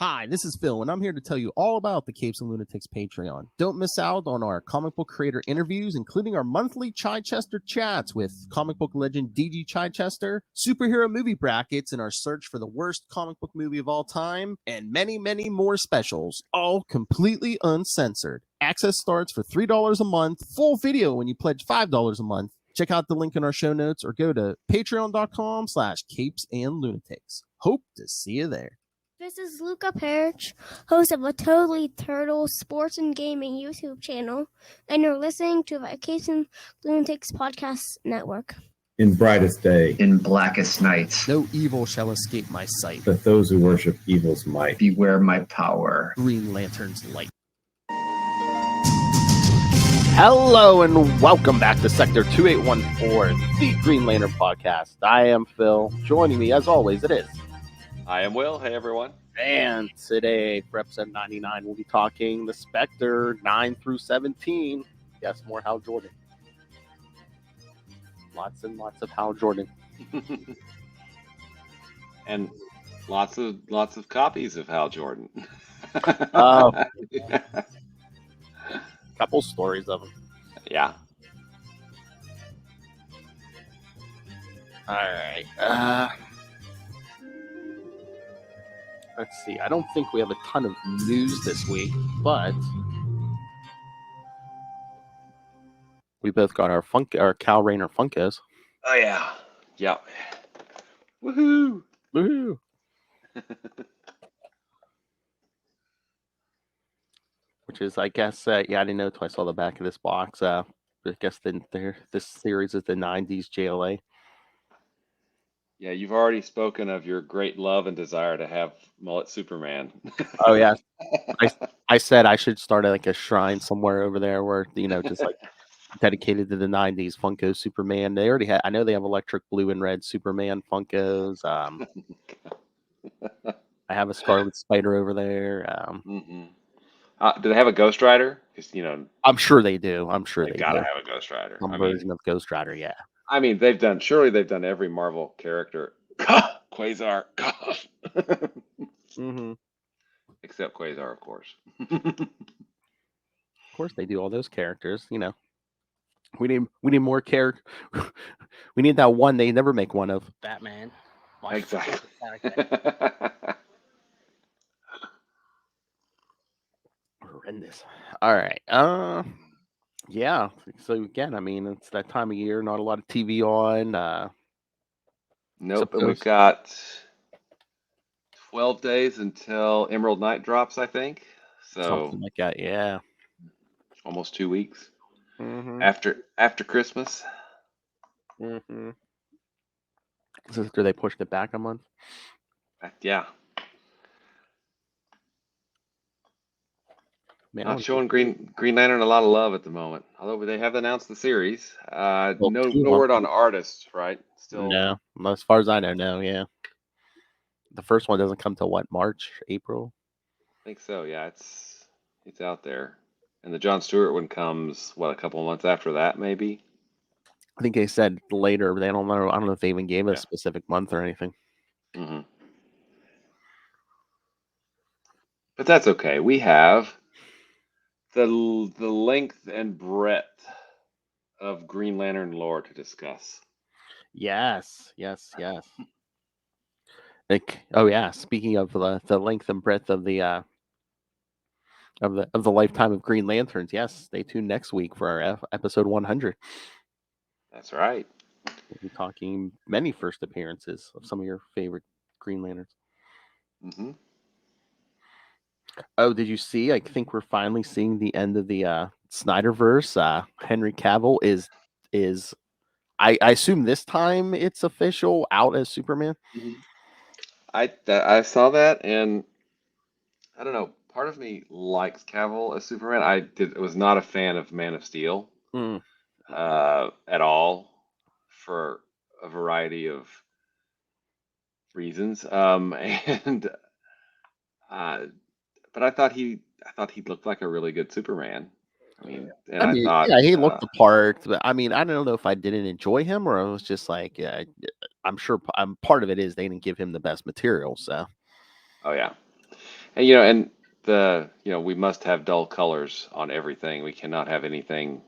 Hi, this is Phil, and I'm here to tell you all about the Capes and Lunatics Patreon. Don't miss out on our comic book creator interviews, including our monthly Chichester chats with comic book legend DG Chichester, superhero movie brackets in our search for the worst comic book movie of all time, and many, many more specials, all completely uncensored. Access starts for $3 a month, full video when you pledge $5 a month. Check out the link in our show notes or go to patreon.com/CapesandLunatics. Hope to see you there. This is Luca Perich, host of a Totally Turtle sports and gaming YouTube channel, and you're listening to the Capes and Lunatics podcast network. In brightest day, in blackest nights, no evil shall escape my sight, but those who worship evil's might. Beware my power. Green Lantern's light. Hello and welcome back to Sector 2814, the Green Lantern podcast. I am Phil. Joining me, as always, it is. I am Will. Hey, everyone. And today, for episode 99, we'll be talking the Spectre 9 through 17. Yes, more Hal Jordan. Lots and lots of Hal Jordan. And lots of copies of Hal Jordan. Couple stories of him. Yeah. All right. Let's see. I don't think we have a ton of news this week, but we both got our Cal Rayner Funkos. Oh yeah. Yeah. Woohoo! Woohoo! Which is, I guess, I didn't know until I saw the back of this box. I guess this series is the 90s JLA. Yeah, you've already spoken of your great love and desire to have Mullet Superman. Oh yeah, I said I should start like a shrine somewhere over there where just like dedicated to the 90s Funko Superman. They already had. I know they have electric blue and red Superman Funkos. I have a Scarlet Spider over there. Do they have a Ghost Rider? Because I'm sure they do. I'm sure they gotta do. have a Ghost Rider. Some version of Ghost Rider, yeah. I mean, surely they've done every Marvel character. Quasar. Mm-hmm. Except Quasar, of course. Of course, they do all those characters. We need more character. We need that one they never make one of. Batman. Exactly. Horrendous. All right. Yeah. So again, I mean, it's that time of year. Not a lot of TV on. Nope. And we've got 12 days until Emerald Knight drops, I think. So something like that. Yeah. Almost 2 weeks. Mm-hmm. After Christmas. Mm-hmm. So do they push it back a month? Yeah. Man, not showing Green Lantern a lot of love at the moment. Although they have announced the series. No word on artists, right? Still no. As far as I know, no. Yeah. The first one doesn't come till what, March, April? I think so. Yeah, it's out there, and the Jon Stewart one comes a couple of months after that, maybe. I think they said later. They don't know. I don't know if they even gave a specific month or anything. Mm-hmm. But that's okay. We have the length and breadth of Green Lantern lore to discuss. Yes. Speaking of the length and breadth of the lifetime of Green Lanterns, yes, stay tuned next week for our episode 100. That's right. We'll be talking many first appearances of some of your favorite Green Lanterns. Mm-hmm. Oh, did you see? I think we're finally seeing the end of the Snyderverse. Henry Cavill is I assume this time it's official out as Superman. Mm-hmm. I saw that, and I don't know. Part of me likes Cavill as Superman. I was not a fan of Man of Steel at all for a variety of reasons. But I thought he looked like a really good Superman. He looked the part, but I mean, I don't know if I didn't enjoy him or I was just like, I'm sure part of it is they didn't give him the best material. So, oh yeah, And we must have dull colors on everything. We cannot have anything,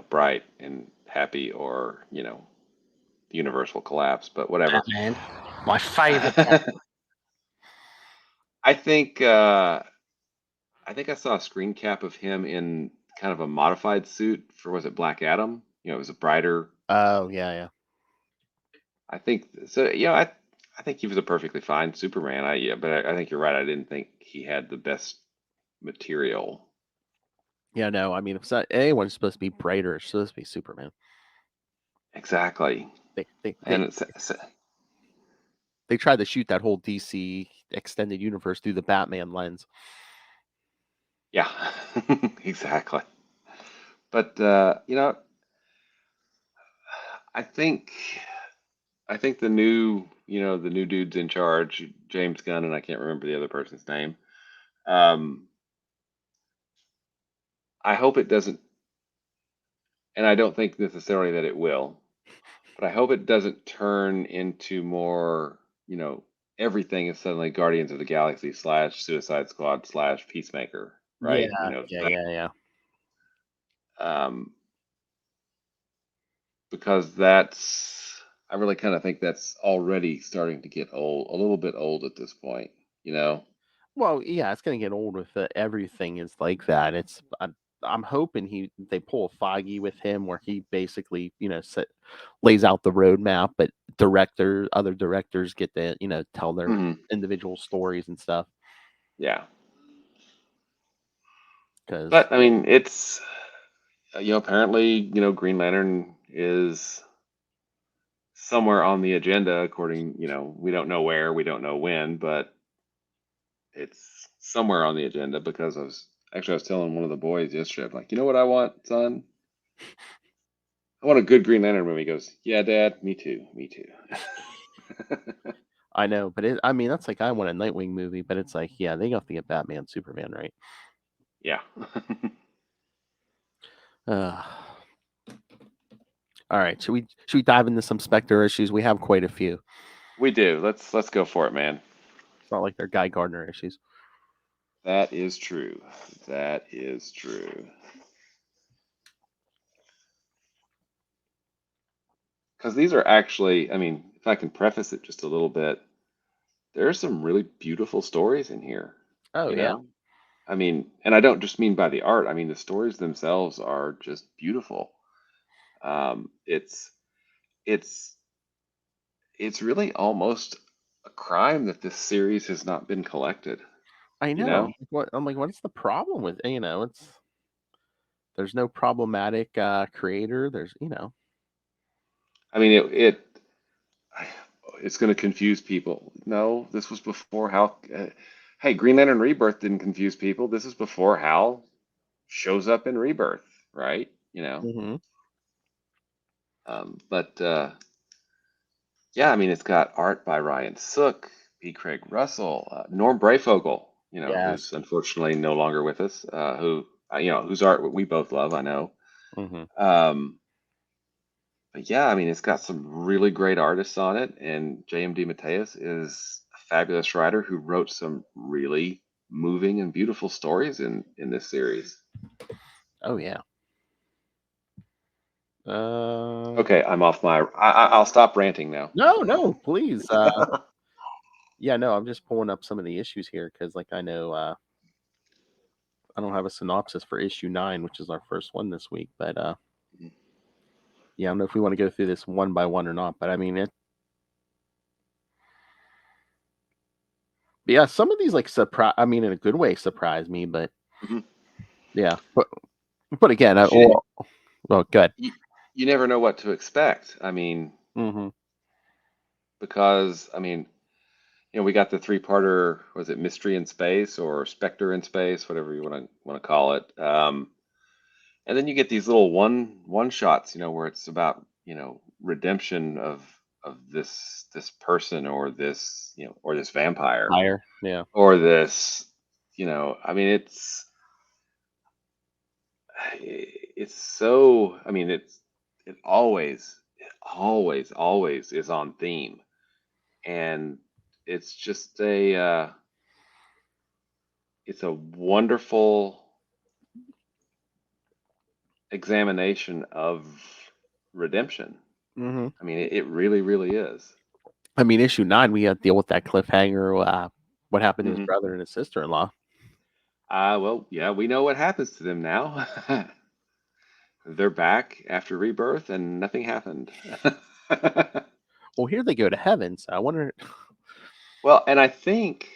bright and happy or, universal collapse, but whatever. Batman, my favorite. I think I saw a screen cap of him in kind of a modified suit for, was it Black Adam? It was a brighter. Oh yeah. I think so. I think he was a perfectly fine Superman. But I think you're right. I didn't think he had the best material. Yeah, no, I mean, if anyone's supposed to be brighter, it's supposed to be Superman. Exactly. And they tried to shoot that whole DC extended universe through the Batman lens. Yeah, exactly. But I think the new dude's in charge, James Gunn, and I can't remember the other person's name. I hope it doesn't, and I don't think necessarily that it will, but I hope it doesn't turn into more, everything is suddenly Guardians of the Galaxy / Suicide Squad / Peacemaker, right? Yeah. Because I really kind of think that's already starting to get old, a little bit old at this point, Well, yeah, it's gonna get old with everything is like that. I'm hoping they pull a Feige with him where he basically lays out the roadmap, but other directors get to tell their individual stories and stuff. Yeah. Because But I mean, it's apparently Green Lantern is somewhere on the agenda, according we don't know where, we don't know when, but it's somewhere on the agenda because I was telling one of the boys yesterday, I'm like, you know what I want, son? I want a good Green Lantern movie. He goes, yeah, Dad, me too. I know, but I mean, that's like I want a Nightwing movie, but it's like, yeah, they have to get Batman, Superman, right? Yeah. All right, should we dive into some Spectre issues? We have quite a few. We do. Let's go for it, man. It's not like they're Guy Gardner issues. That is true. Because these are actually, I mean, if I can preface it just a little bit, there are some really beautiful stories in here. Oh yeah. I mean, and I don't just mean by the art. I mean, the stories themselves are just beautiful. It's it's really almost a crime that this series has not been collected. I know. What's the problem with there's no problematic creator. There's I mean, it's going to confuse people. No, this was before Hal. Hey, Green Lantern Rebirth didn't confuse people. This is before Hal shows up in Rebirth, right? But yeah, I mean, it's got art by Ryan Sook, P. Craig Russell, Norm Brayfogle, who's unfortunately no longer with us, whose art we both love, I know. But yeah, I mean, it's got some really great artists on it, and J.M.D. Mateus is a fabulous writer who wrote some really moving and beautiful stories in this series. Oh yeah. Okay, I'm off I'll stop ranting now. No, please. Yeah, no, I'm just pulling up some of the issues here because, like, I know I don't have a synopsis for issue 9, which is our first one this week, but yeah, I don't know if we want to go through this one by one or not, but I mean yeah, some of these like surprise. I mean, in a good way, surprise me, but yeah, but again, good. You never know what to expect. I mean, because I mean, we got the 3-parter. Was it Mystery in Space or Spectre in Space, whatever you want to call it? And then you get these little one shots, where it's about redemption of this person or this or this vampire, yeah, or this, I mean, it's so, I mean, it always is on theme, and it's just it's a wonderful examination of redemption. Mm-hmm. I mean, it really, really is. I mean, issue 9, we had to deal with that cliffhanger. What happened to his Mhm. brother and his sister-in-law? Well, yeah, we know what happens to them now. They're back after rebirth, and nothing happened. Well, here they go to heaven. So I wonder. Well, and I think,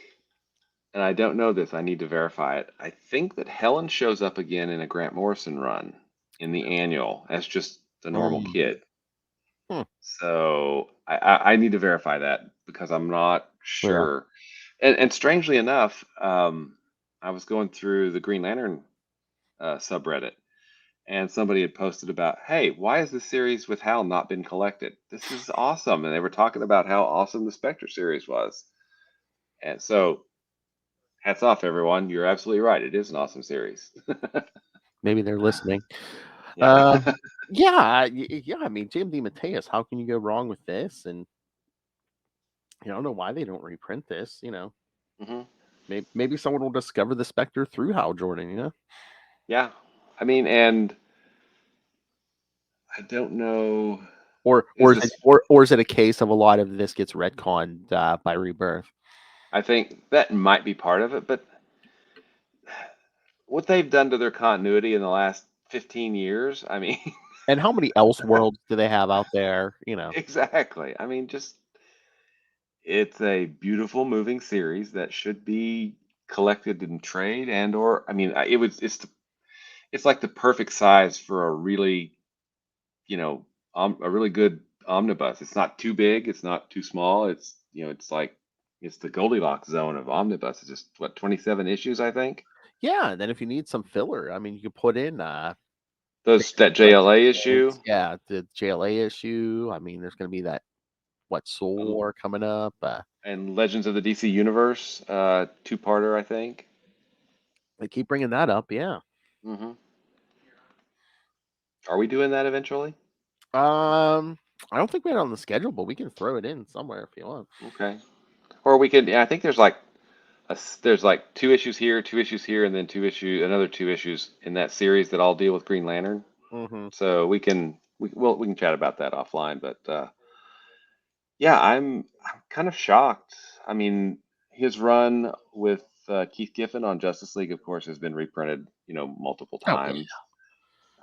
and I don't know this, I need to verify it. I think that Helen shows up again in a Grant Morrison run in the annual as just the normal Um, kid. hmm. So I need to verify that because I'm not Yeah. sure. And strangely enough, I was going through the Green Lantern subreddit, and somebody had posted about, hey, why has this series with Hal not been collected? This is awesome. And they were talking about how awesome the Spectre series was. And so, hats off, everyone. You're absolutely right. It is an awesome series. Maybe they're listening. Yeah. Yeah. Yeah. I mean, James D. Mateus, how can you go wrong with this? And I don't know why they don't reprint this. Hmm. Maybe someone will discover the Spectre through Hal Jordan. Yeah. I mean, and I don't know. Or Is or is it this, or is it a case of a lot of this gets retconned by Rebirth? I think that might be part of it, but what they've done to their continuity in the last 15 years, I mean, And how many else worlds do they have out there? exactly. I mean, just it's a beautiful moving series that should be collected in trade and or I mean, it's like the perfect size for a really, a really good omnibus. It's not too big, it's not too small. It's like it's the Goldilocks zone of omnibus. It's just what 27 issues, I think. Yeah, and then if you need some filler, I mean, you could put in That JLA issue yeah, the JLA issue. I mean, there's going to be that Soul um, War coming up. and Legends of the DC Universe, two-parter, I think. They keep bringing that up. Yeah. Hmm. Are we doing that eventually? I don't think we had it on the schedule, but we can throw it in somewhere if you want. Okay. Or we could, yeah, I think there's like two issues here, and then another two issues in that series that all deal with Green Lantern. Mm-hmm. So we can chat about that offline. But yeah, I'm kind of shocked. I mean, his run with Keith Giffen on Justice League, of course, has been reprinted, multiple Oh yeah. times.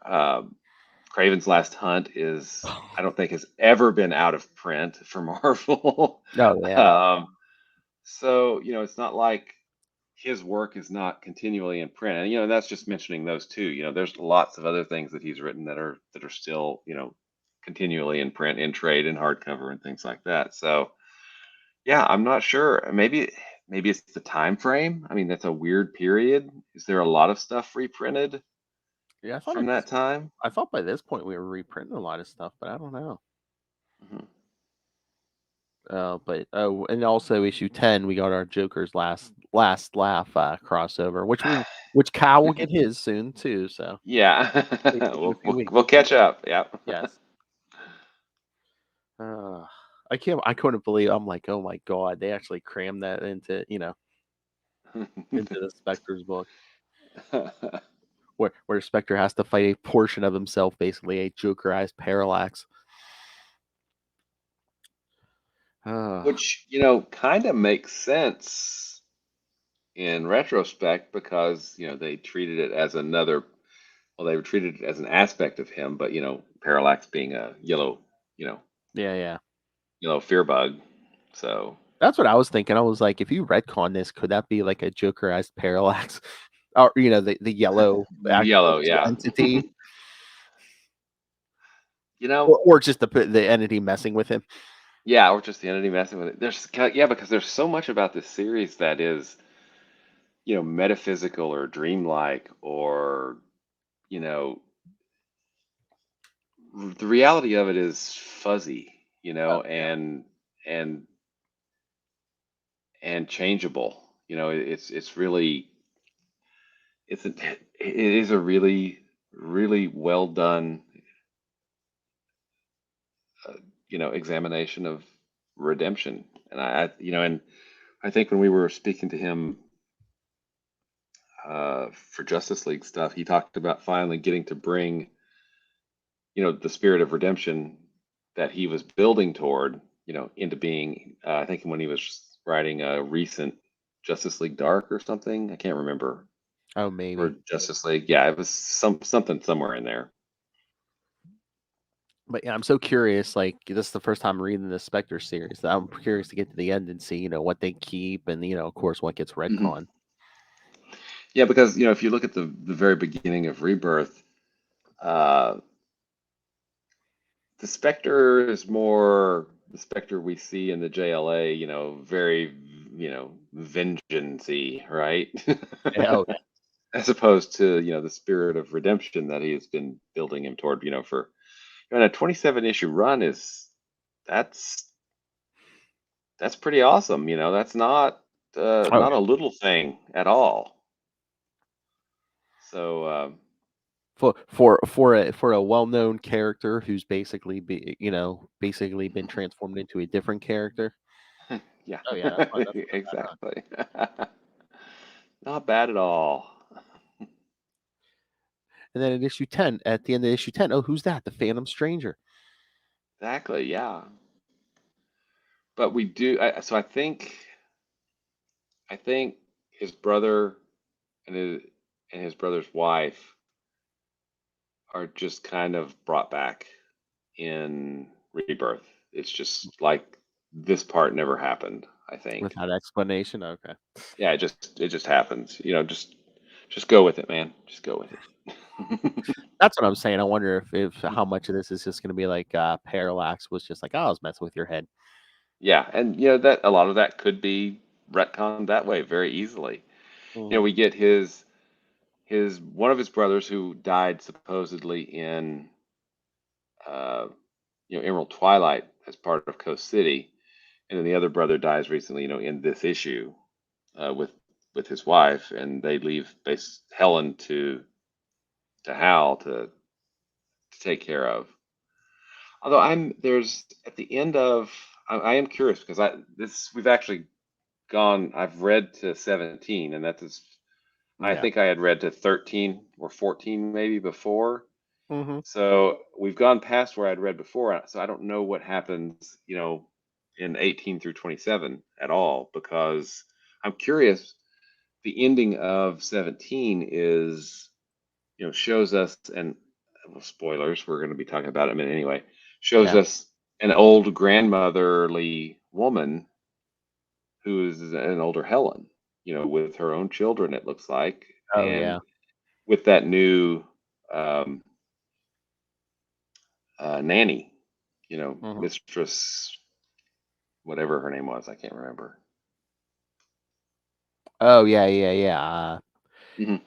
Um, Craven's Last Hunt I don't think has ever been out of print for Marvel. Oh yeah. So, it's not like his work is not continually in print. And, that's just mentioning those two. There's lots of other things that he's written that are still, continually in print, in trade, in hardcover and things like that. So, yeah, I'm not sure. Maybe it's the time frame. I mean, that's a weird period. Is there a lot of stuff reprinted Yeah, from that time? I thought by this point we were reprinting a lot of stuff, but I don't know. Mhm. And also issue 10, we got our Joker's last laugh crossover, which Kyle will get his soon too. So Yeah, in a few weeks. we'll catch up. Yeah. Yes. I couldn't believe. I'm like, oh my god, they actually crammed that into into the Spectre's book, where Spectre has to fight a portion of himself, basically a Jokerized parallax. Which, kind of makes sense in retrospect because, they treated it as they treated it as an aspect of him, but, Parallax being a Yeah. yellow fear bug. So, That's what I was thinking. I was like, if you retcon this, could that be like a Jokerized parallax, or the yellow actual yellow, yeah. entity, You know, or just the entity messing with him? yeah, or just the entity messing with it. Because there's so much about this series that is, metaphysical or dreamlike or, you know, the reality of it is fuzzy, Oh yeah. and changeable. It's really it is a really really well done examination of redemption. And and I think when we were speaking to him for Justice League stuff, he talked about finally getting to bring, the spirit of redemption that he was building toward, into being. I think when he was writing a recent Justice League Dark or something, I can't remember. Oh, Or maybe. Justice League, yeah, it was something somewhere in there. But yeah, I'm so curious. Like, this is the first time reading the Spectre series. I'm curious to get to the end and see, what they keep, and of course, what gets retconned. Yeah, because if you look at the very beginning of Rebirth, the Spectre is more the Spectre we see in the JLA. Very vengeance-y, right? Oh, As opposed to the spirit of redemption that he has been building him toward. For and a 27 issue run that's pretty awesome. That's not not a little thing at all. So for a well-known character who's basically been transformed into a different character. yeah, Oh yeah, that's not bad, huh? exactly. Not bad at all. And then in issue 10, at the end of issue 10, oh, who's that? The Phantom Stranger. Exactly, yeah. But we do. So I think his brother and his brother's wife are just kind of brought back in Rebirth. It's just like this part never happened, I think. Without explanation. Okay. Yeah, it just happens. Just go with it, man. Just go with it. That's what I'm saying. I wonder if how much of this is just going to be like Parallax was just like, oh, I was messing with your head. Yeah, and that a lot of that could be retconned that way very easily. We get his one of his brothers who died supposedly in Emerald Twilight as part of Coast City, and then the other brother dies recently, in this issue, with his wife, and they leave Helen to Hal to take care of. Although there's at the end of I am curious because we've actually gone. I've read to 17, and I Yeah. think I had read to 13 or 14 maybe before. Mm-hmm. So we've gone past where I'd read before. So I don't know what happens, in 18 through 27 at all, because I'm curious. The ending of 17 is, shows us, and well, spoilers, we're going to be talking about it in a minute anyway, shows us an old grandmotherly woman who is an older Helen, with her own children, it looks like. Oh And yeah. with that new nanny, mistress, whatever her name was, I can't remember. Oh yeah. Mhm.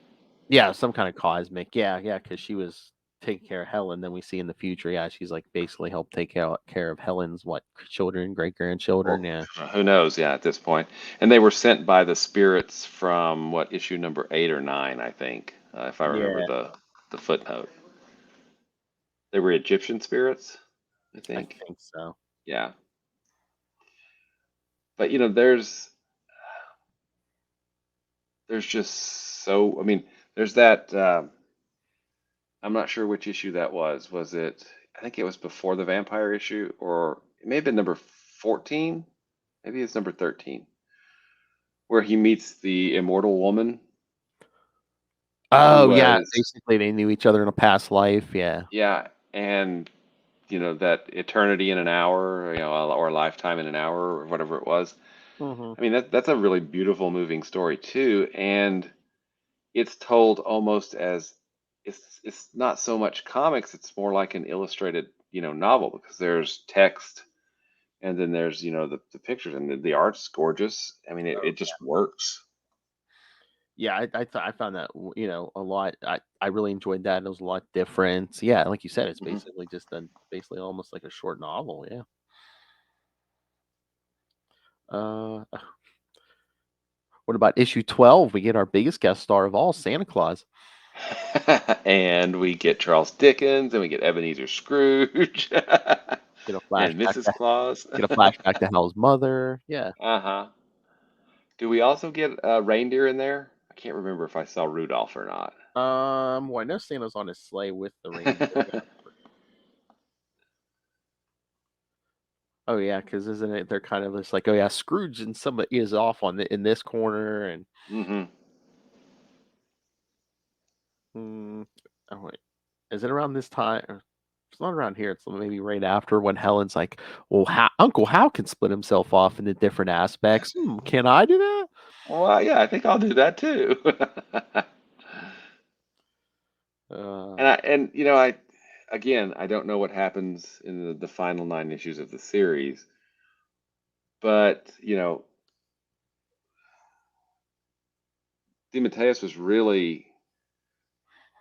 Yeah, some kind of cosmic. Yeah, because she was taking care of Helen. Then we see in the future, yeah, she's like basically helped take care of Helen's children, great grandchildren. Well, Yeah. who knows? Yeah, at this point, and they were sent by the spirits from what issue number 8 or 9, I think, if I remember Yeah, the footnote. They were Egyptian spirits, I I think. think so. Yeah, but there's just so. I mean, there's that. I'm not sure which issue that was. Was it? I think it was before the vampire issue, or it may have been number 14. Maybe it's number 13, where he meets the immortal woman. Oh Who yeah, was basically they knew each other in a past life. Yeah. Yeah, and that eternity in an hour, or a lifetime in an hour, or whatever it was. Mm-hmm. I mean, that's a really beautiful, moving story too, and it's told almost as it's not so much comics; it's more like an illustrated, novel, because there's text and then there's the pictures, and the art's gorgeous. I mean, it just works. Yeah, I found that a lot. I really enjoyed that. It was a lot different. Yeah, like you said, it's Mhm. basically just basically almost like a short novel. Yeah. Uh, what about issue 12? We get our biggest guest star of all, Santa Claus. And we get Charles Dickens, and we get Ebenezer Scrooge, Get a and flashback. Mrs. Claus. Get a flashback to Hal's mother. Yeah. Uh-huh. Do we also get reindeer in there? I can't remember if I saw Rudolph or not. Well, I know Santa's on his sleigh with the reindeer. Oh yeah, because isn't it? They're kind of just like, oh yeah, Scrooge and somebody is off in this corner, and oh wait, is it around this time? It's not around here. It's maybe right after when Helen's like, well, Uncle Hal can split himself off into different aspects. Can I do that? Well, yeah, I think I'll do that too. And I don't know what happens in the final 9 issues of the series, but DeMatteis was really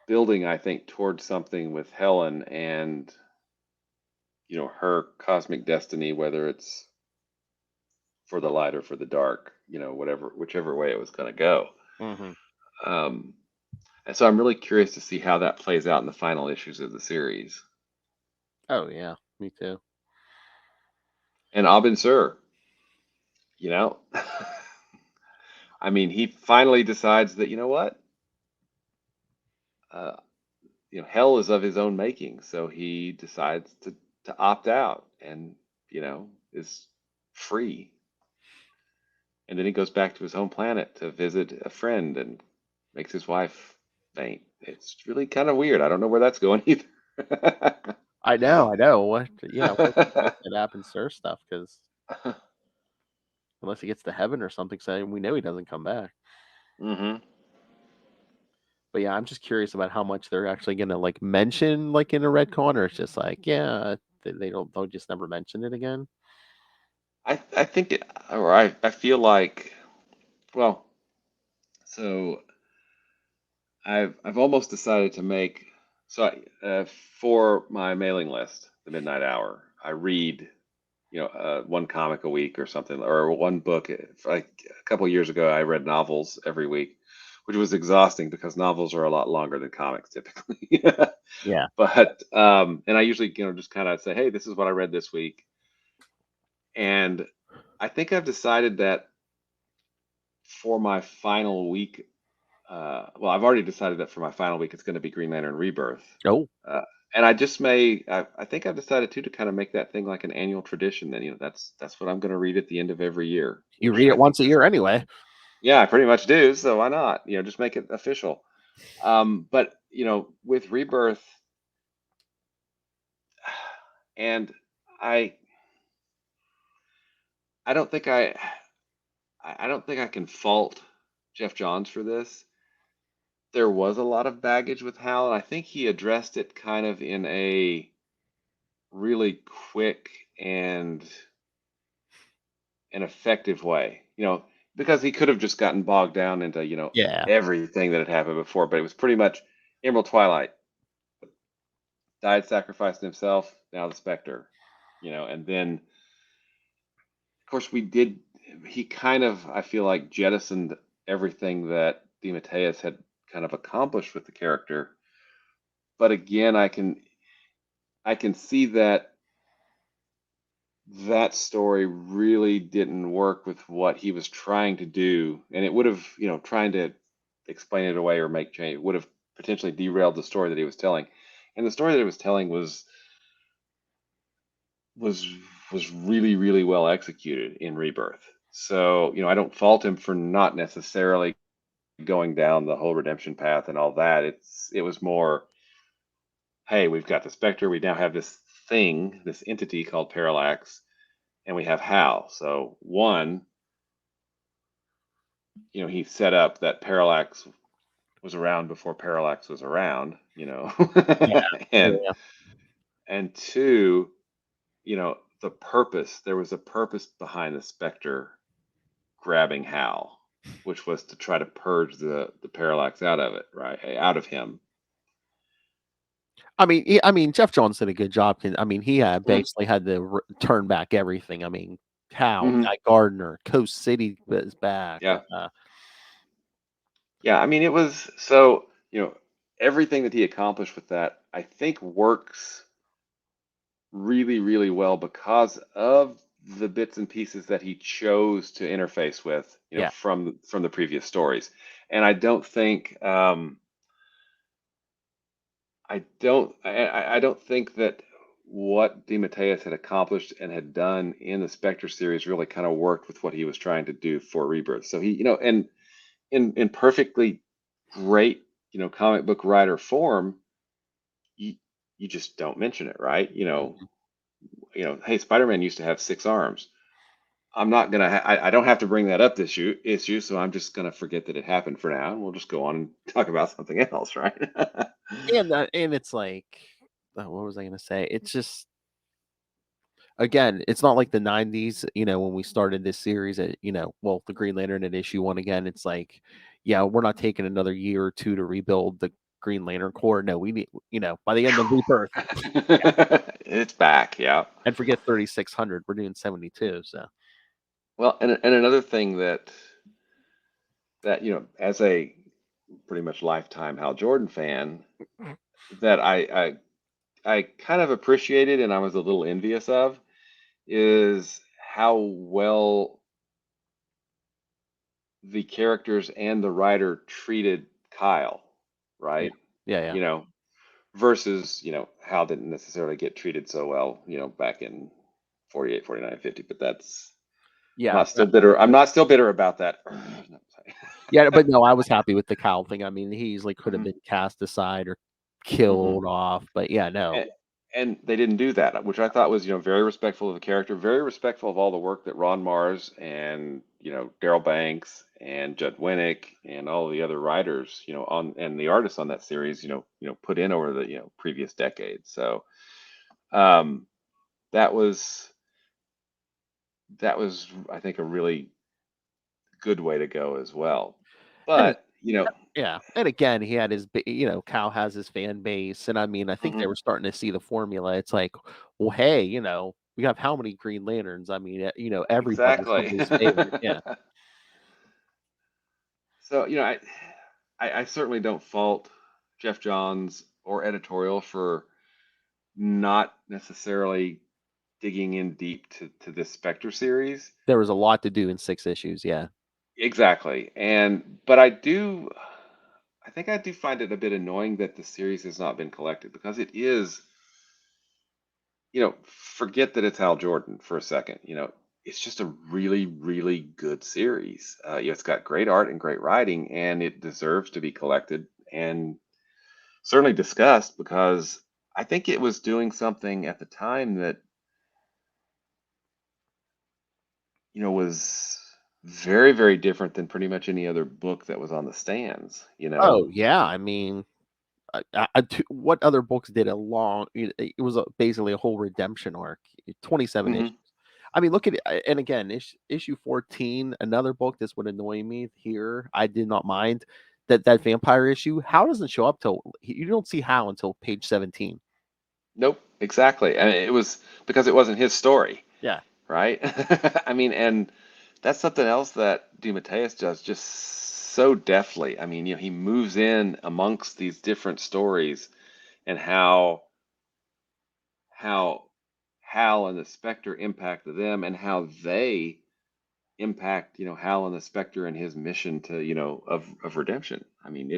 building, I think, towards something with Helen and her cosmic destiny, whether it's for the light or for the dark, whichever way it was going to go. And so I'm really curious to see how that plays out in the final issues of the series. Oh yeah, me too. And Abin Sur, I mean, he finally decides that, what? Hell is of his own making, so he decides to opt out and, is free. And then he goes back to his home planet to visit a friend and makes his wife faint. It's really kind of weird. I don't know where that's going either. I know. What? Yeah, what happens, sir? Stuff, because unless he gets to heaven or something, saying we know he doesn't come back. But yeah, I'm just curious about how much they're actually gonna like mention like in a retcon, or it's just like they'll just never mention it again. I think I feel like, well, so I've almost decided to make for my mailing list, the Midnight Hour. I read one comic a week or something, or one book. Like a couple of years ago, I read novels every week, which was exhausting because novels are a lot longer than comics typically. Yeah. But and I usually just kind of say, hey, this is what I read this week, and I think I've decided that for my final week. Well, I've already decided that for my final week, it's going to be Green Lantern Rebirth. Oh. And I think I've decided too to kind of make that thing like an annual tradition. Then that's what I'm going to read at the end of every year. You read it once a year anyway. Yeah, I pretty much do. So why not? Just make it official. But with Rebirth, and I don't think I don't think I can fault Jeff Johns for this. There was a lot of baggage with Hal, and I think he addressed it kind of in a really quick and an effective way, because he could have just gotten bogged down into, everything that had happened before, but it was pretty much Emerald Twilight died, sacrificing himself, now the Spectre, and then of course he kind of, I feel like, jettisoned everything that DeMatteis had kind of accomplished with the character. But again, I can see that story really didn't work with what he was trying to do, and it would have, trying to explain it away or make change would have potentially derailed the story that he was telling. And the story that he was telling was really, really well executed in Rebirth. So, I don't fault him for not necessarily going down the whole redemption path and all that. It was more, hey, we've got the Spectre, we now have this thing, this entity called Parallax, and we have Hal. So one, he set up that Parallax was around before Parallax was around, and two, the purpose. There was a purpose behind the Spectre grabbing Hal, which was to try to purge the Parallax out of him. I mean, Jeff Johns did a good job. He basically had to turn back everything. I mean, Hal, Guy Gardner, Coast City is back. Yeah. Yeah, I mean, it was so, everything that he accomplished with that, I think, works really, really well because of the bits and pieces that he chose to interface with, Yeah. from the previous stories. And I don't think I don't think that what DeMatteis had accomplished and had done in the Spectre series really kind of worked with what he was trying to do for Rebirth. So he, and in perfectly great, comic book writer form, you just don't mention it, right? Hey, Spider-Man used to have 6 arms. I'm not gonna. I don't have to bring that up this issue, so I'm just gonna forget that it happened for now, and we'll just go on and talk about something else, right? And it's like, what was I gonna say? It's just, again, it's not like the '90s. When we started this series, well, the Green Lantern at issue 1 again. It's like, yeah, we're not taking another year or two to rebuild the Green Lantern Corps. No, we need, by the end of Rebirth, It's back, yeah. and forget 3600. We're doing 72. So Well, and another thing that as a pretty much lifetime Hal Jordan fan, that I kind of appreciated and I was a little envious of, is how well the characters and the writer treated Kyle, right? yeah. Versus, Hal didn't necessarily get treated so well, back in 48, 49, 50, but that's I'm Yeah. not still bitter. I'm not still bitter about that. No, sorry. Yeah, but no, I was happy with the Kyle thing. I mean, he easily could have Mhm. been cast aside or killed off, but yeah, no. And they didn't do that, which I thought was, very respectful of the character, very respectful of all the work that Ron Mars and, Daryl Banks and Judd Winnick and all the other writers, and the artists on that series, put in over the, previous decades. So, that was I think a really good way to go as well. And But, yeah, and again, he had his, Cal has his fan base, and I mean, I think they mhm. were starting to see the formula. It's like, well, hey, we have how many Green Lanterns? I mean, everybody's Exactly. somebody's favorite. Yeah. So, I certainly don't fault Jeff Johns or editorial for not necessarily digging in deep to this Spectre series. There was a lot to do in 6 issues. Yeah. Exactly. But I think I do find it a bit annoying that the series has not been collected, because it is, forget that it's Hal Jordan for a second. It's just a really, really good series. It's got great art and great writing, and it deserves to be collected and certainly discussed, because I think it was doing something at the time that, was very, very different than pretty much any other book that was on the stands. Oh, yeah. I mean, what other books did a long? It was basically a whole redemption arc, 27 issues. Hmm. I mean, look at it, and again, issue 14, another book. This would annoy me here. I did not mind that vampire issue. Hal doesn't show up till you don't see Hal until page 17. Nope, exactly. And it was because it wasn't his story, Yeah, right? I mean, and that's something else that DeMatteis does just so deftly. I mean, he moves in amongst these different stories, and how Hal and the Spectre impact them, and how they impact, Hal and the Spectre and his mission to, of redemption. I mean,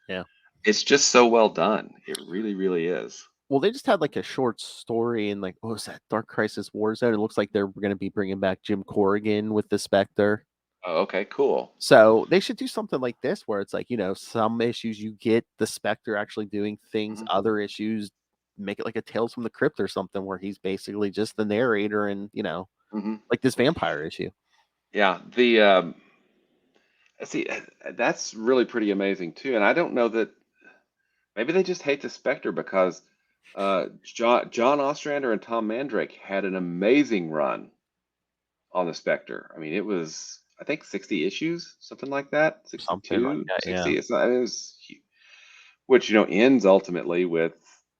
yeah. it's just so well done. It really, really is. Well, they just had like a short story in, like, what was that, Dark Crisis War Zone? It looks like they're going to be bringing back Jim Corrigan with the Spectre. Oh, okay, cool. So they should do something like this where it's like, some issues you get the Spectre actually doing things, Mhm, other issues make it like a Tales from the Crypt or something where he's basically just the narrator, and, mhm. like this vampire issue. Yeah, see, that's really pretty amazing too. And I don't know that maybe they just hate the Spectre, because John Ostrander and Tom Mandrake had an amazing run on the Spectre. I mean, it was, I think, 60 issues, something like that, Something like 62, that, yeah. 60. It was which, ends ultimately with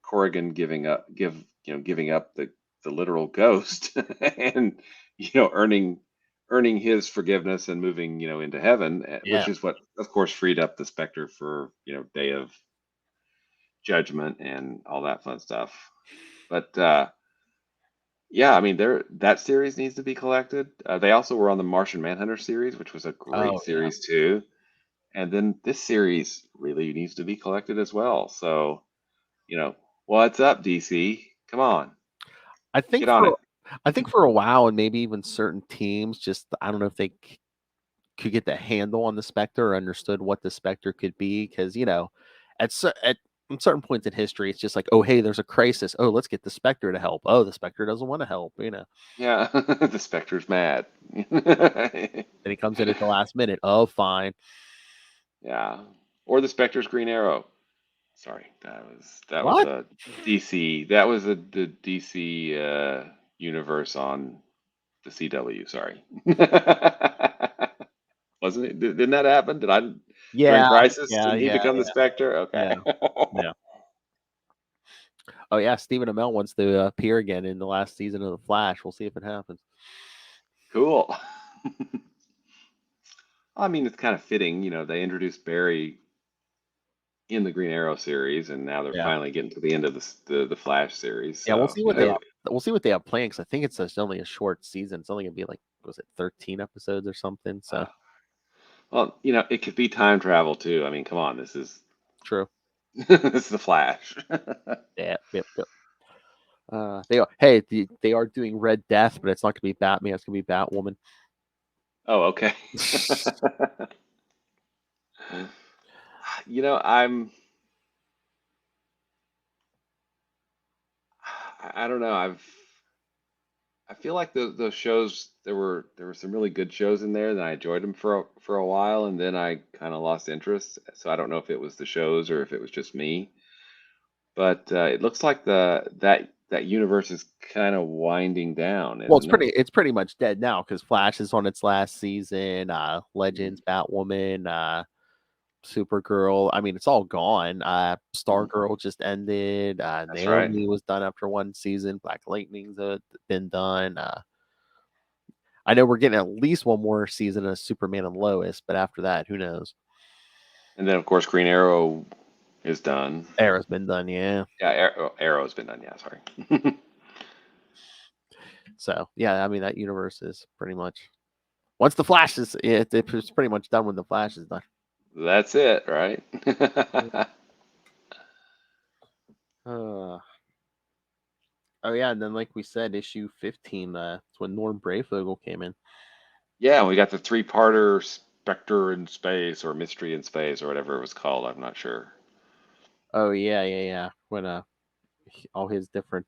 Corrigan giving up the literal ghost, and, earning his forgiveness and moving, into heaven, which Yeah. is what, of course, freed up the Spectre for, Day of Judgment and all that fun stuff. But Yeah, I mean, that series needs to be collected. They also were on the Martian Manhunter series, which was a great Oh yeah. series too. And then this series really needs to be collected as well. So, you know, what's up, DC? Come on, I think get on it. for I think for a while, and maybe even certain teams, just I don't know if they could get the handle on the Spectre or understood what the Spectre could be, because at certain points in history, it's just like, oh hey, there's a crisis. Oh, let's get the Spectre to help. Oh, the Spectre doesn't want to help. Yeah, the Spectre's mad. Then he comes in at the last minute. Oh, fine. Yeah, or the Spectre's Green Arrow. Sorry, that was What? a DC. That was the DC universe on the CW. Sorry, wasn't it? Didn't that happen? During Yeah, Crisis? yeah, Didn't he yeah, become the Spectre? Okay. yeah, yeah. Oh yeah, Stephen Amell wants to appear again in the last season of The Flash. We'll see if it happens. Cool. I mean, it's kind of fitting. They introduced Barry in the Green Arrow series, and now they're Yeah, finally getting to the end of the Flash series. yeah. We'll So, see what they have. We'll see what they have planned. Because I think it's just only a short season. It's only gonna be like, was it 13 episodes or something? So well, it could be time travel too. I mean, come on, this is true. this is the Flash. Yeah, yep, yep. They are. Hey, they are doing Red Death, but it's not gonna be Batman. It's gonna be Batwoman. Oh, okay. I'm. I don't know. I feel like those shows there were some really good shows in there, and I enjoyed them for a while, and then I kind of lost interest. So I don't know if it was the shows or if it was just me. But it looks like that universe is kind of winding down, Well, it's isn't it? pretty much dead now because Flash is on its last season. Mhm. Legends, Batwoman, Supergirl. I mean, it's all gone. Mhm. Stargirl just ended. That's right. Naomi was done after one season. Black Lightning's been done. I know we're getting at least one more season of Superman and Lois, but after that, who knows? And then of course Green Arrow is done. Arrow's been done, yeah. Yeah, Arrow's been done. Yeah, sorry. So yeah, I mean that universe is pretty much once the Flash is it's pretty much done when the Flash is done. That's it, right? Uh, oh yeah, and then like we said, issue 15. It's when Norm Brayfogle came in. Yeah, we got the three-parter Spectre in Space or Mystery in Space or whatever it was called. I'm not sure. Oh yeah, yeah, yeah. When all his different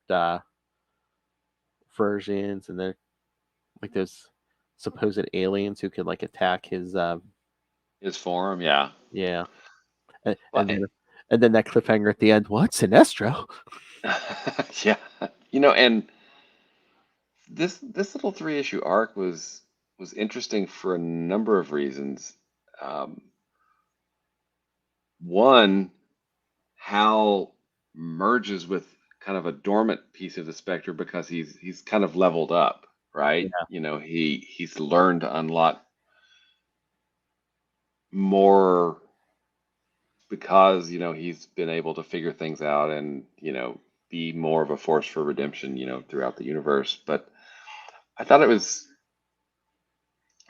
versions, and then like those supposed aliens who could like attack his His form, yeah. yeah, and, Well, and then and then that cliffhanger at the end. What, Sinestro? yeah. And this little three-issue arc was interesting for a number of reasons. Um, One, Hal merges with kind of a dormant piece of the Spectre because he's kind of leveled up, right? Yeah, He's learned to unlock more because he's been able to figure things out and be more of a force for redemption throughout the universe. But I thought it was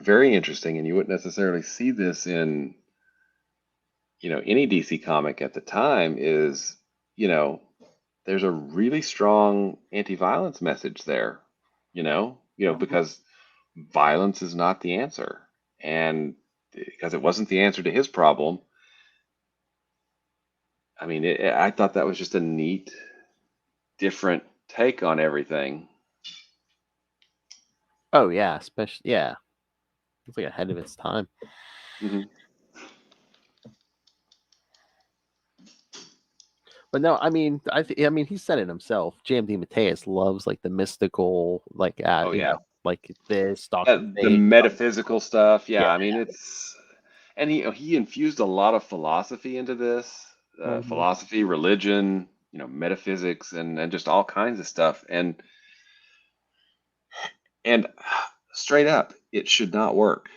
very interesting, and you wouldn't necessarily see this in any DC comic at the time. Is you know there's a really strong anti-violence message there, because violence is not the answer, and because it wasn't the answer to his problem. I mean, I thought that was just a neat, different take on everything. oh yeah, especially yeah, it's like ahead of its time. Hmm. But no, I mean, I mean, he said it himself. JMD Mateus loves like the mystical, like Oh yeah, like this Doctor the Fate. metaphysical stuff. Yeah. Yeah, I mean and he infused a lot of philosophy into this, Mhm. philosophy, religion, metaphysics, and just all kinds of stuff. And straight up, it should not work.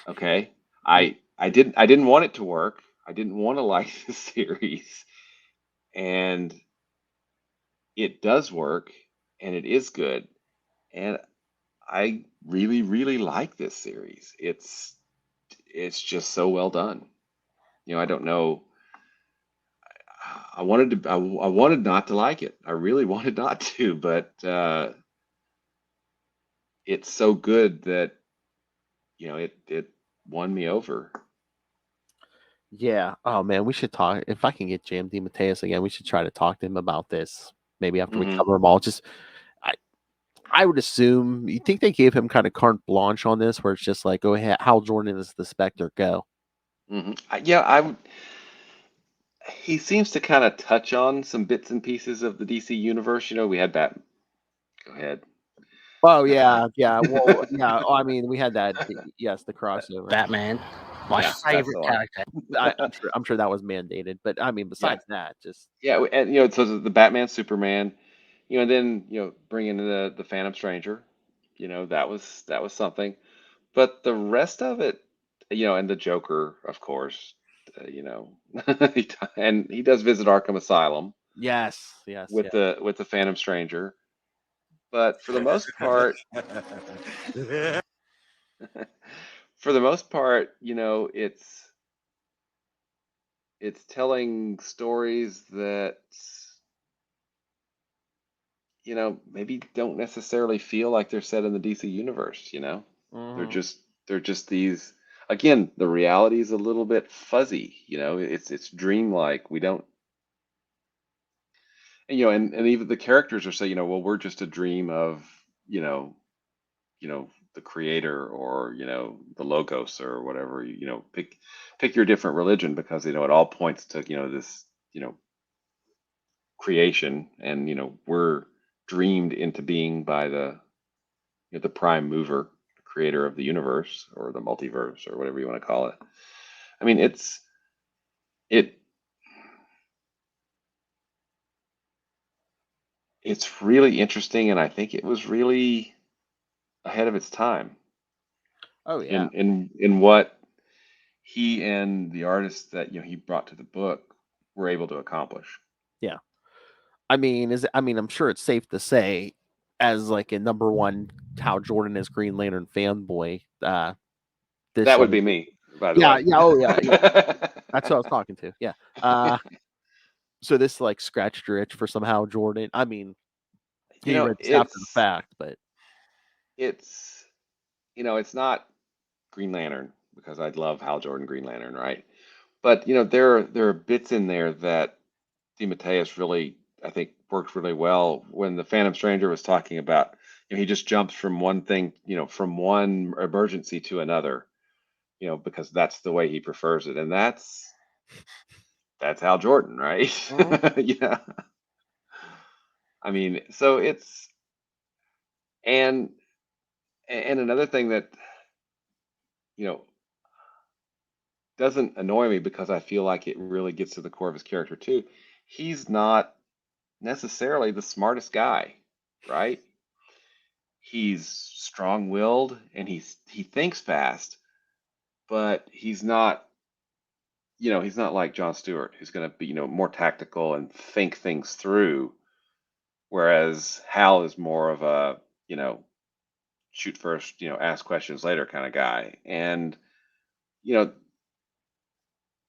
Okay, I didn't want it to work. I didn't want to like the series, and it does work, and it is good. and I really, really like this series. It's just so well done. I don't know. I wanted not to like it. I really wanted not to, but it's so good that it won me over. Yeah. Oh man, we should talk. If I can get Jam DeMatteis again, we should try to talk to him about this. Maybe after we Hmm. cover them all. Just I I would assume you think they gave him kind of carte blanche on this, where it's just like, go ahead, Hal Jordan is the Spectre, go. Yeah, I would. He seems to kind of touch on some bits and pieces of the DC universe. We had that. Go ahead. Oh yeah, yeah. Well, yeah. I mean, we had that. Yes, the crossover. Batman, my Yeah, that's favorite the one. character. I'm sure that was mandated, but I mean, besides that, just Yeah, and so the Batman, Superman, and then bring in the Phantom Stranger, that was something. But the rest of it, and the Joker, of course, and he does visit Arkham Asylum yes, yes, with yeah. the Phantom Stranger. But for the most part, it's telling stories that maybe don't necessarily feel like they're set in the DC universe. They're Mhm. just these. Again, the reality is a little bit fuzzy. It's dreamlike. We don't, and even the characters are saying, well, we're just a dream of, you know, the creator, or the logos, or whatever. Pick your different religion, because it all points to this creation, and we're dreamed into being by the prime mover, creator of the universe, or the multiverse, or whatever you want to call it. I mean, it it's really interesting, and I think it was really ahead of its time Oh yeah, in what he and the artists that he brought to the book were able to accomplish. yeah. I mean, I'm sure it's safe to say, as like a number one Hal Jordan as Green Lantern fanboy, this That would show. be me, by the Yeah, way. yeah. Oh yeah, yeah. That's what I was talking to. Yeah. So this like scratched your itch for some Hal Jordan. I mean, he read this after the It's fact, but it's it's not Green Lantern, because I love Hal Jordan Green Lantern, right? But there are bits in there that DeMatteis really, I think, worked really well. When the Phantom Stranger was talking about, he just jumps from one thing, from one emergency to another, because that's the way he prefers it, and that's Hal Jordan, right? Mhm. Yeah. I mean, so it's and and another thing that you know doesn't annoy me, because I feel like it really gets to the core of his character too. He's not necessarily the smartest guy, right? He's strong-willed, and he thinks fast, but he's not like John Stewart, who's going to be, more tactical and think things through, whereas Hal is more of a, shoot first, ask questions later kind of guy. And you know,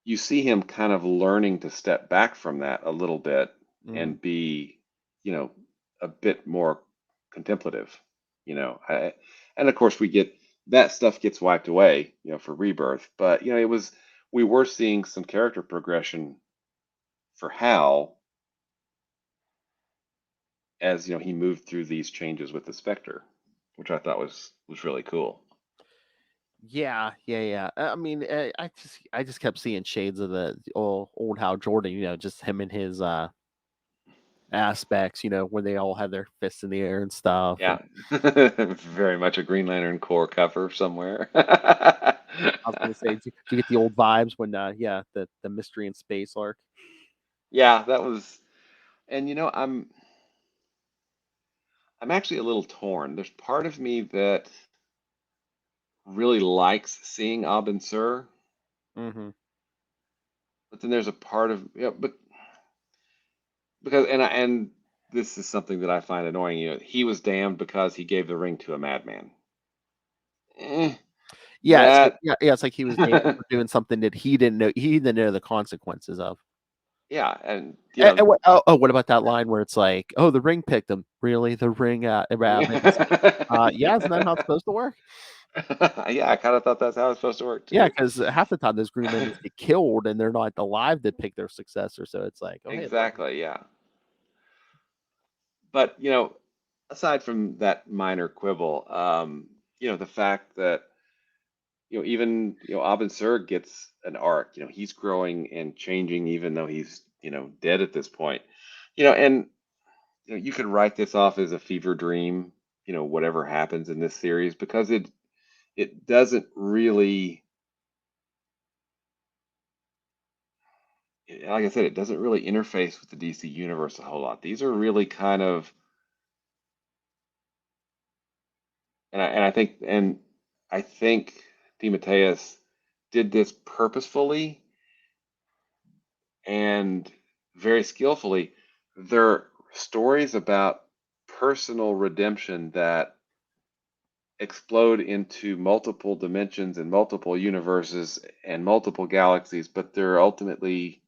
you see him kind of learning to step back from that a little bit, Mhm. and be, you know, a bit more contemplative, and of course we get that stuff gets wiped away, for Rebirth. But we were seeing some character progression for Hal, as he moved through these changes with the Spectre, which I thought was really cool. Yeah, yeah, yeah. I mean, I just kept seeing shades of the old Hal Jordan. Just him and his aspects. When they all had their fists in the air and stuff. Yeah, And very much a Green Lantern Corps cover somewhere. I was gonna say, did you get the old vibes when, yeah, the mystery in space arc? Yeah, that was, and I'm actually a little torn. There's part of me that really likes seeing Abin Sur, Mm-hmm. but then there's a part of, but because and this is something that I find annoying. He was damned because he gave the ring to a madman. Yeah, That it's like he was damned for doing something that he didn't know the consequences of. yeah, and And what about that line where it's like, "Oh, the ring picked him." Really, the ring rabbit? It's like, yeah, isn't that how it's supposed to work? yeah, I kind of thought that's how it's supposed to work Yeah, too. because half the time those Green Lanterns get killed and they're not alive to pick their successor. So it's like, oh, hey, Exactly, yeah. But aside from that minor quibble, the fact that even Abin Sur gets an arc. He's growing and changing, even though he's dead at this point. And you could write this off as a fever dream. Whatever happens in this series, because it doesn't really, like I said, it doesn't really interface with the DC universe a whole lot. These are really kind of, and I think DeMatteis did this purposefully and very skillfully. They're stories about personal redemption that explode into multiple dimensions and multiple universes and multiple galaxies, but they're ultimately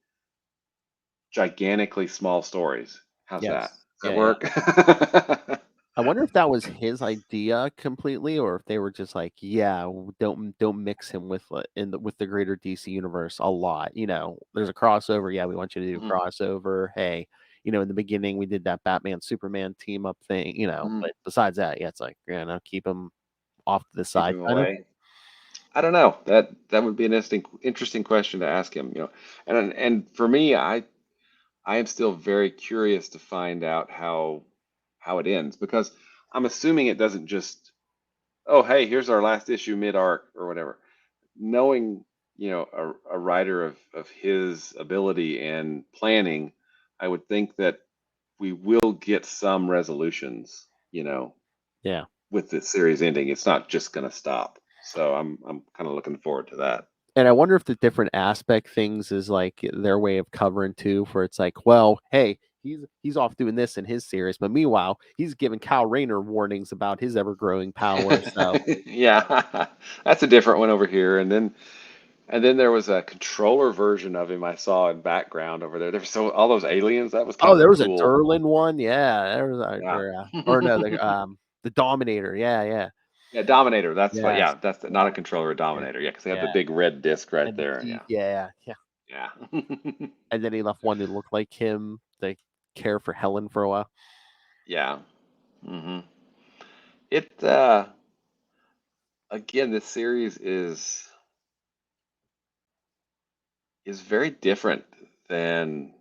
gigantically small stories. How's that? yes, Does that yeah. work? I wonder if that was his idea completely, or if they were just like, yeah, don't mix him with with the greater DC universe a lot. There's a crossover. Yeah, we want you to do a Mhm, crossover. Hey, in the beginning we did that Batman Superman team up thing. mhm. But besides that, yeah, it's like, keep him off to the Keep side, him kind of. away. I don't know. That would be an interesting question to ask him. And for me, I am still very curious to find out how it ends, because I'm assuming it doesn't just, oh, hey, here's our last issue mid arc or whatever. Knowing a writer of his ability and planning, I would think that we will get some resolutions. Yeah. With the series ending, it's not just going to stop. So I'm kind of looking forward to that. And I wonder if the different aspect things is like their way of covering too, for it's like, well, hey, he's off doing this in his series, but meanwhile, he's giving Kyle Rayner warnings about his ever growing power. So Yeah, that's a different one over here. And then there was a controller version of him I saw in background over there. There were all those aliens. That was kind oh, of a there was a cool. Durlin one, yeah. There was Yeah. or no, the Dominator, yeah. Yeah, Dominator. That's what. Yes. Yeah, that's not a controller, a Yeah. Dominator. Yeah, because they have the Yeah. big red disc right And the there. D, Yeah, yeah. yeah, And then he left one that looked like him to care for Helen for a while. yeah. Hmm. It again, this series is very different than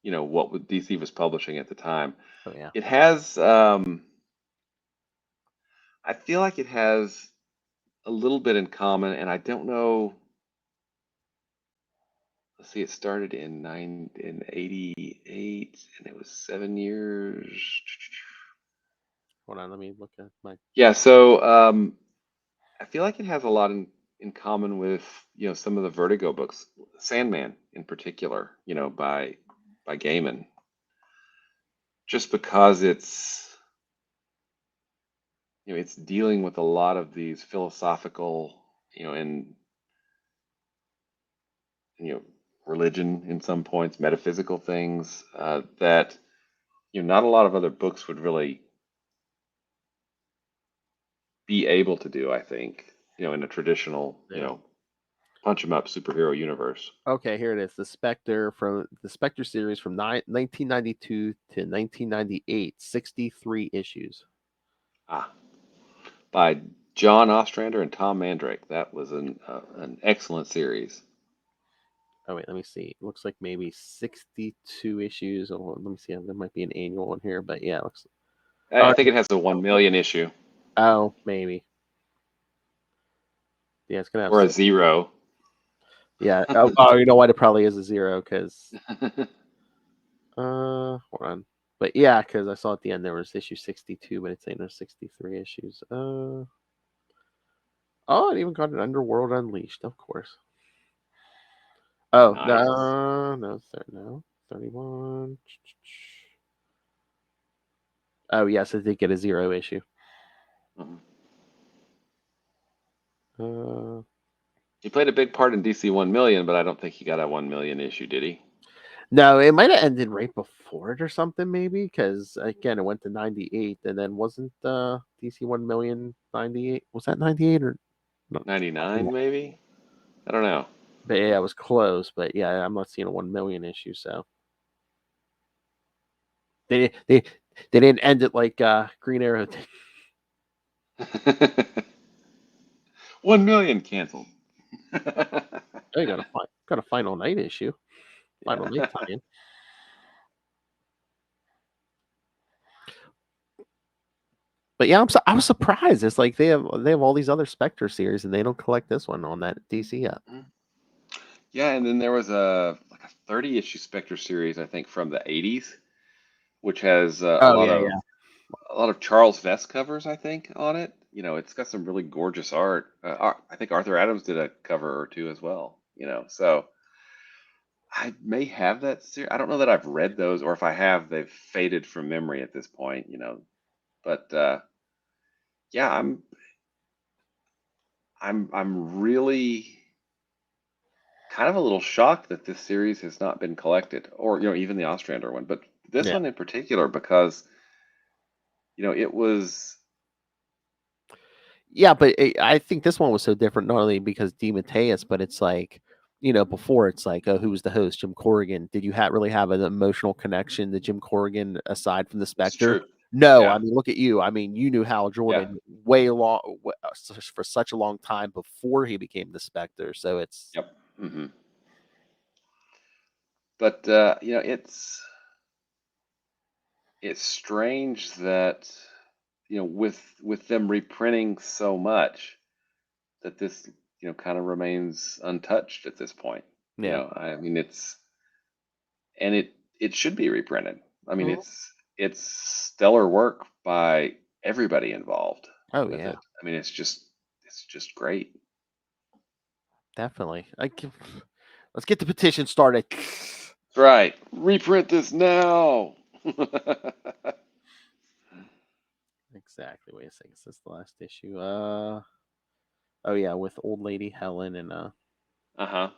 what DC was publishing at the time. Oh yeah. It has I feel like it has a little bit in common, and I don't know. Let's see, it started in 88, and it was 7 years. Hold on, let me look at my. Yeah, so I feel like it has a lot in common with some of the Vertigo books, Sandman in particular, by Gaiman, just because it's dealing with a lot of these philosophical, and you know religion in some points, metaphysical things that not a lot of other books would really be able to do, I think, in a traditional, Yeah. punch 'em up superhero universe. Okay, here it is. The Spectre series from 1992 to 1998, 63 issues. Ah, by John Ostrander and Tom Mandrake. That was an excellent series. Oh wait, let me see. It looks like maybe 62 issues. Oh, let me see. There might be an annual one here, but yeah, it looks. I Oh, think it has a 1 million issue oh, maybe. Yeah, it's gonna have. or a zero. Yeah. Oh, you know what? It probably is a zero because. Hold on. But yeah, because I saw at the end there was issue 62, but it's saying there's 63 issues. Oh, it even got an Underworld Unleashed, of course. Oh, Nice. no, 31. Oh yes, I did get a 0 issue. Mhm. Uh, He played a big part in DC 1 million, but I don't think he got a 1 million issue, did he? no, it might have ended right before it or something, maybe, because again, it went to 98, and then wasn't DC 1 million 98? Was that 98 or no? 99 maybe? I don't know. But yeah, it was close. But yeah, I'm not seeing a 1 million issue, so they didn't end it like Green Arrow did. 1 million canceled. Oh, you got a Final Night issue, Final Night tie-in. But yeah, I was surprised. It's like they have all these other Spectre series, and they don't collect this one on that DC app. Yeah, and then there was a 30 issue Spectre series, I think, from the 80s, which has a lot of Charles Vess covers, I think, on it. You know, it's got some really gorgeous art. I think Arthur Adams did a cover or two as well. You know, so I may have that series. I don't know that I've read those, or if I have, they've faded from memory at this point. You know, but yeah, I'm really kind of a little shocked that this series has not been collected, or even the Ostrander one, but this Yeah. one in particular because it was. Yeah, but I think this one was so different not only because DeMatteis, but it's like, before it's like, oh, who was the host? Jim Corrigan. Did you really have an emotional connection to Jim Corrigan aside from the It's Spectre? true. No, I Yeah. mean, look at you. I mean, you knew Hal Yeah. Jordan for such a long time before he became the Spectre. So it's Yep. But it's strange that with them reprinting so much that this kind of remains untouched at this point. yeah. I mean it should be reprinted. I mean Mhm. it's stellar work by everybody involved Oh with yeah, it. I mean it's just great. definitely. Let's get the petition started. That's right. Reprint this now. Exactly. Wait a second. Is this the last issue? Oh yeah, with old lady Helen and Uh-huh.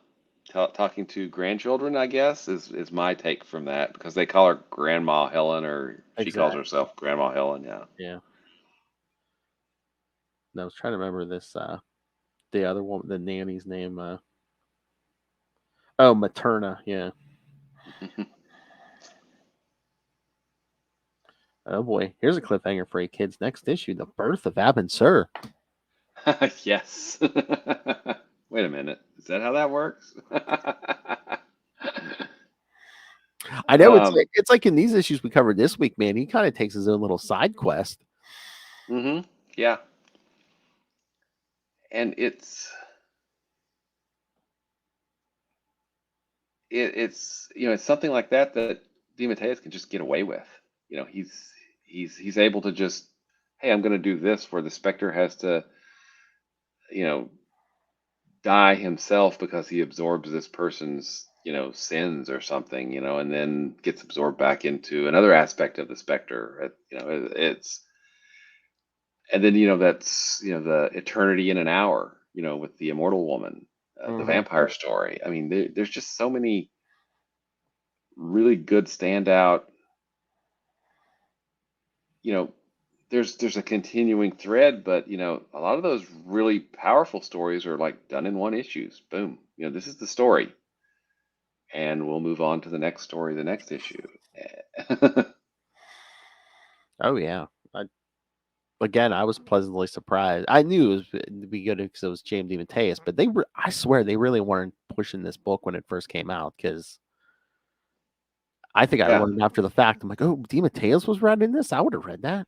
Talking to grandchildren, I guess, is my take from that because they call her Grandma Helen, or she calls exactly. herself Grandma Helen. Yeah. Yeah. No, I was trying to remember this. The other woman, the nanny's name. Oh, Materna. Yeah. Oh boy, here's a cliffhanger for you kids. Next issue, the birth of Abin Sur. Yes. Wait a minute. Is that how that works? I know Um, it's like in these issues we covered this week, man. He kind of takes his own little side quest. yeah. And it's something like that DeMatteis can just get away with. He's able to just, hey, I'm going to do this where the Spectre has to, you know, die himself because he absorbs this person's sins or something, and then gets absorbed back into another aspect of the Spectre. It's and then that's the eternity in an hour, with the immortal woman, the Mhm. vampire story. I mean, there's just so many really good standout. You know, there's a continuing thread, but a lot of those really powerful stories are like done in one issues. Boom. This is the story, and we'll move on to the next story, the next issue. Oh yeah. Again, I was pleasantly surprised. I knew it was to be good because it was James DeMatteis, but I swear they really weren't pushing this book when it first came out because I think I Yeah, learned after the fact. I'm like, oh, DeMatteis was writing this. I would have read that.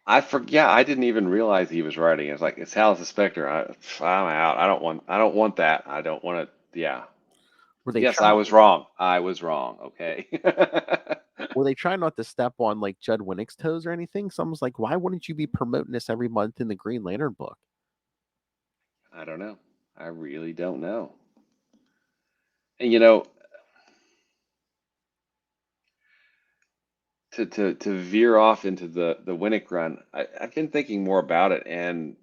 I forget. Yeah, I didn't even realize he was writing. It's like it's Hal the Spectre. I'm out. I don't want that. I don't want to. Yeah. Were they Yes, I trying? was wrong. I was wrong. Okay. Were they trying not to step on like Judd Winnick's toes or anything? Someone's like, why wouldn't you be promoting this every month in the Green Lantern book? I don't know. I really don't know. And to veer off into the Winnick run, I've been thinking more about it, and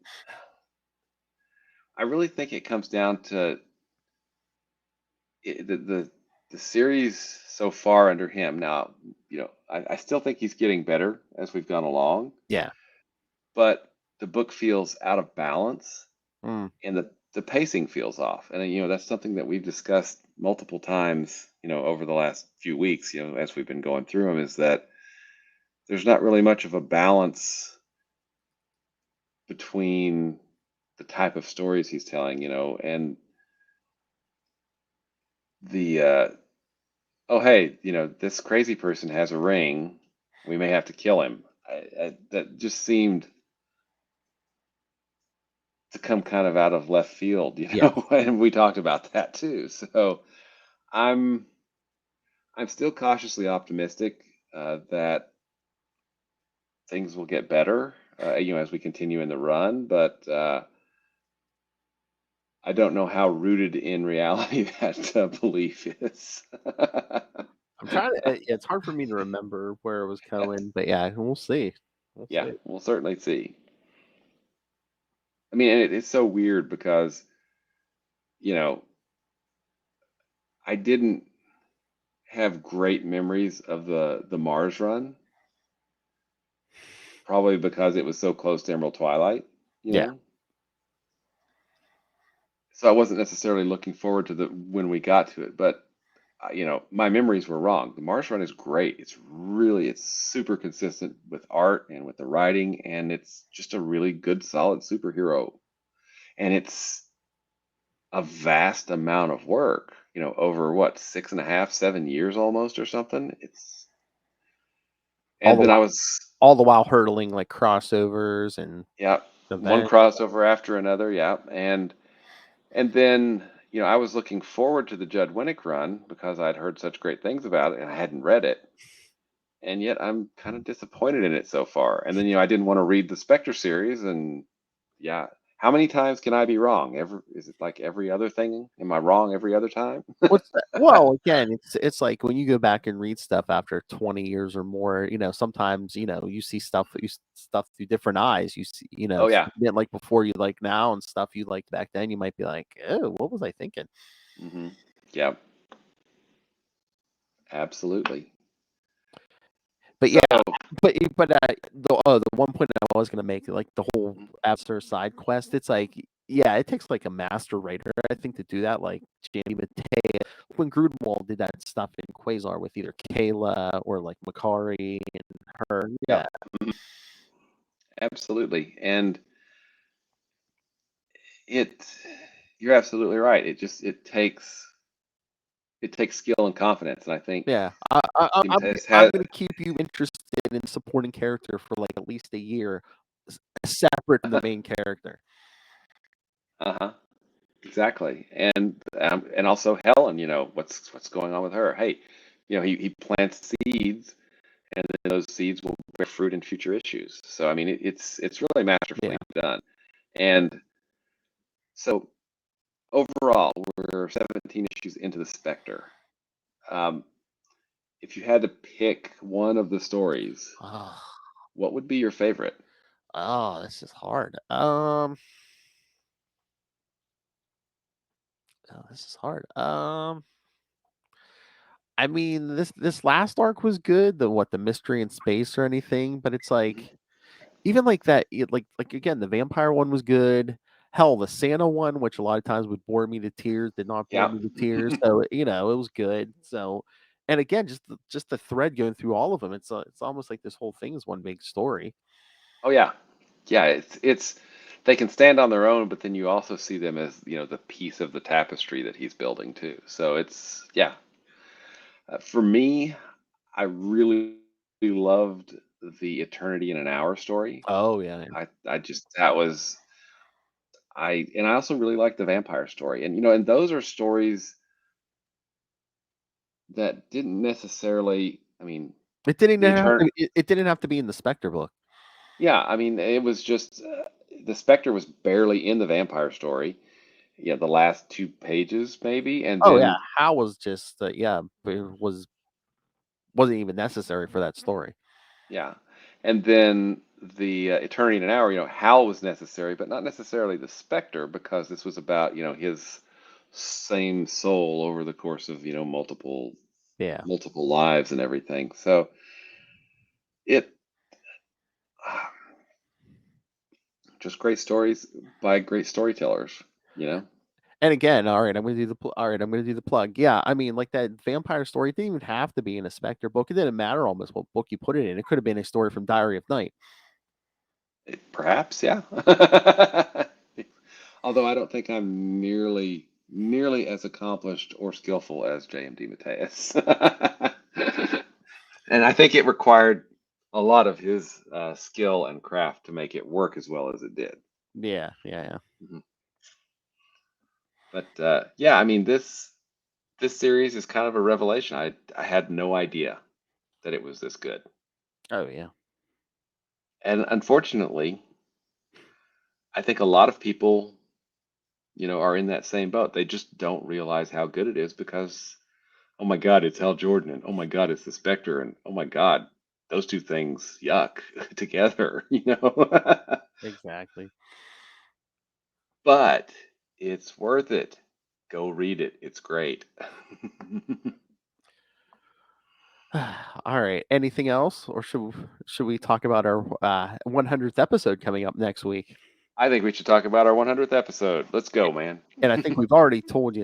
I really think it comes down to the series so far under him. Now, I still think he's getting better as we've gone along, Yeah. but the book feels out of balance, Mm. and the pacing feels off. And that's something that we've discussed multiple times, over the last few weeks, as we've been going through them, is that there's not really much of a balance between the type of stories he's telling, and the oh hey, this crazy person has a ring, we may have to kill him. That just seemed to come kind of out of left field, Yeah. and we talked about that too. So I'm still cautiously optimistic that things will get better, as we continue in the run, but I don't know how rooted in reality that belief is. I'm trying to. It's hard for me to remember where it was going, but yeah, we'll see. We'll Yeah, see. we'll certainly see. I mean, and it's so weird because, you know, I didn't have great memories of the Mars run, probably because it was so close to Emerald Twilight, you Yeah. know. So I wasn't necessarily looking forward to the when we got to it, but my memories were wrong. The Mars run is great. It's super consistent with art and with the writing, and it's just a really good, solid superhero. And it's a vast amount of work, over what, 6.5, 7 years almost or something. All And the then I while, was, all the while hurdling like crossovers and yeah, one events. crossover after another, yeah. And then, I was looking forward to the Judd Winnick run because I'd heard such great things about it and I hadn't read it. And yet I'm kind of disappointed in it so far. And then, I didn't want to read the Spectre series, and yeah, how many times can I be wrong? Is it like every other thing? Am I wrong every other time? What's that? Well, again, it's like when you go back and read stuff after 20 years or more, sometimes, you see stuff stuff through different eyes. You see, Oh yeah. you didn't like before you like now, and stuff you liked back then, you might be like, oh, what was I thinking? Hmm. Yeah, absolutely. But So, yeah, but the one point I was gonna make, like the whole Abster side quest, it's like, yeah, it takes like a master writer, I think, to do that. Like Jamie Mattea, when Grudwald did that stuff in Quasar with either Kayla or like Makari and her. yeah, Yeah, mhm, absolutely. And it, you're absolutely right. It takes skill and confidence, and I think yeah. Jim Tess I'm has. gonna keep you interested in supporting character for like at least a year, separate from the main character. Uh-huh. Exactly. And also Helen, what's going on with her? Hey, he plants seeds, and then those seeds will bear fruit in future issues. So I mean, it's really Yeah. masterfully done. And so overall, we're 17 issues into the Spectre. Um, if you had to pick one of the stories, Oh, what would be your favorite? this is hard. This is hard. I mean, this last arc was good. The mystery in space or anything, but it's Mhm. like, even like that, like again, the vampire one was good. Hell, the Santa one, which a lot of times would bore me to tears, did not bore Yeah. me to tears. So it was good. So, and again, just the thread going through all of them, it's almost like this whole thing is one big story. Oh yeah. Yeah, it's they can stand on their own, but then you also see them as, the piece of the tapestry that he's building too. So it's, yeah. For me, I really loved the Eternity in an Hour story. Oh yeah, I just that was and I also really like the vampire story. And those are stories that didn't necessarily, I mean, it didn't the have etern to, it didn't have to be in the Spectre book. yeah, I mean, it was just the Spectre was barely in the vampire story. Yeah, the last 2 pages maybe, and Oh yeah, then Hal was just, yeah, it wasn't even necessary for that story. Yeah. And then the Eternity in an Hour, Hal was necessary, but not necessarily the Spectre, because this was about, his same soul over the course of, Yeah. multiple lives and everything. So it just great stories by great storytellers. And again, all right, I'm going to do the plug. Yeah, I mean, like that vampire story didn't even have to be in a Spectre book. It didn't matter almost what book you put it in. It could have been a story from Diary of Night. Perhaps, yeah. Although I don't think I'm nearly as accomplished or skillful as J.M.D. Mateus. And I think it required a lot of his skill and craft to make it work as well as it did. Yeah, yeah, Mhm. But yeah, I mean this series is kind of a revelation. I had no idea that it was this good. yeah. Oh yeah. And unfortunately, I think a lot of people, are in that same boat. They just don't realize how good it is because, oh my God, it's Hal Jordan, and oh my God, it's the Spectre, and oh my God, those two things, yuck, together. Exactly. But it's worth it. Go read it. It's great. All right. Anything else, or should we talk about our 100th episode coming up next week? I think we should talk about our 100th episode. Let's go, man. And I think we've already told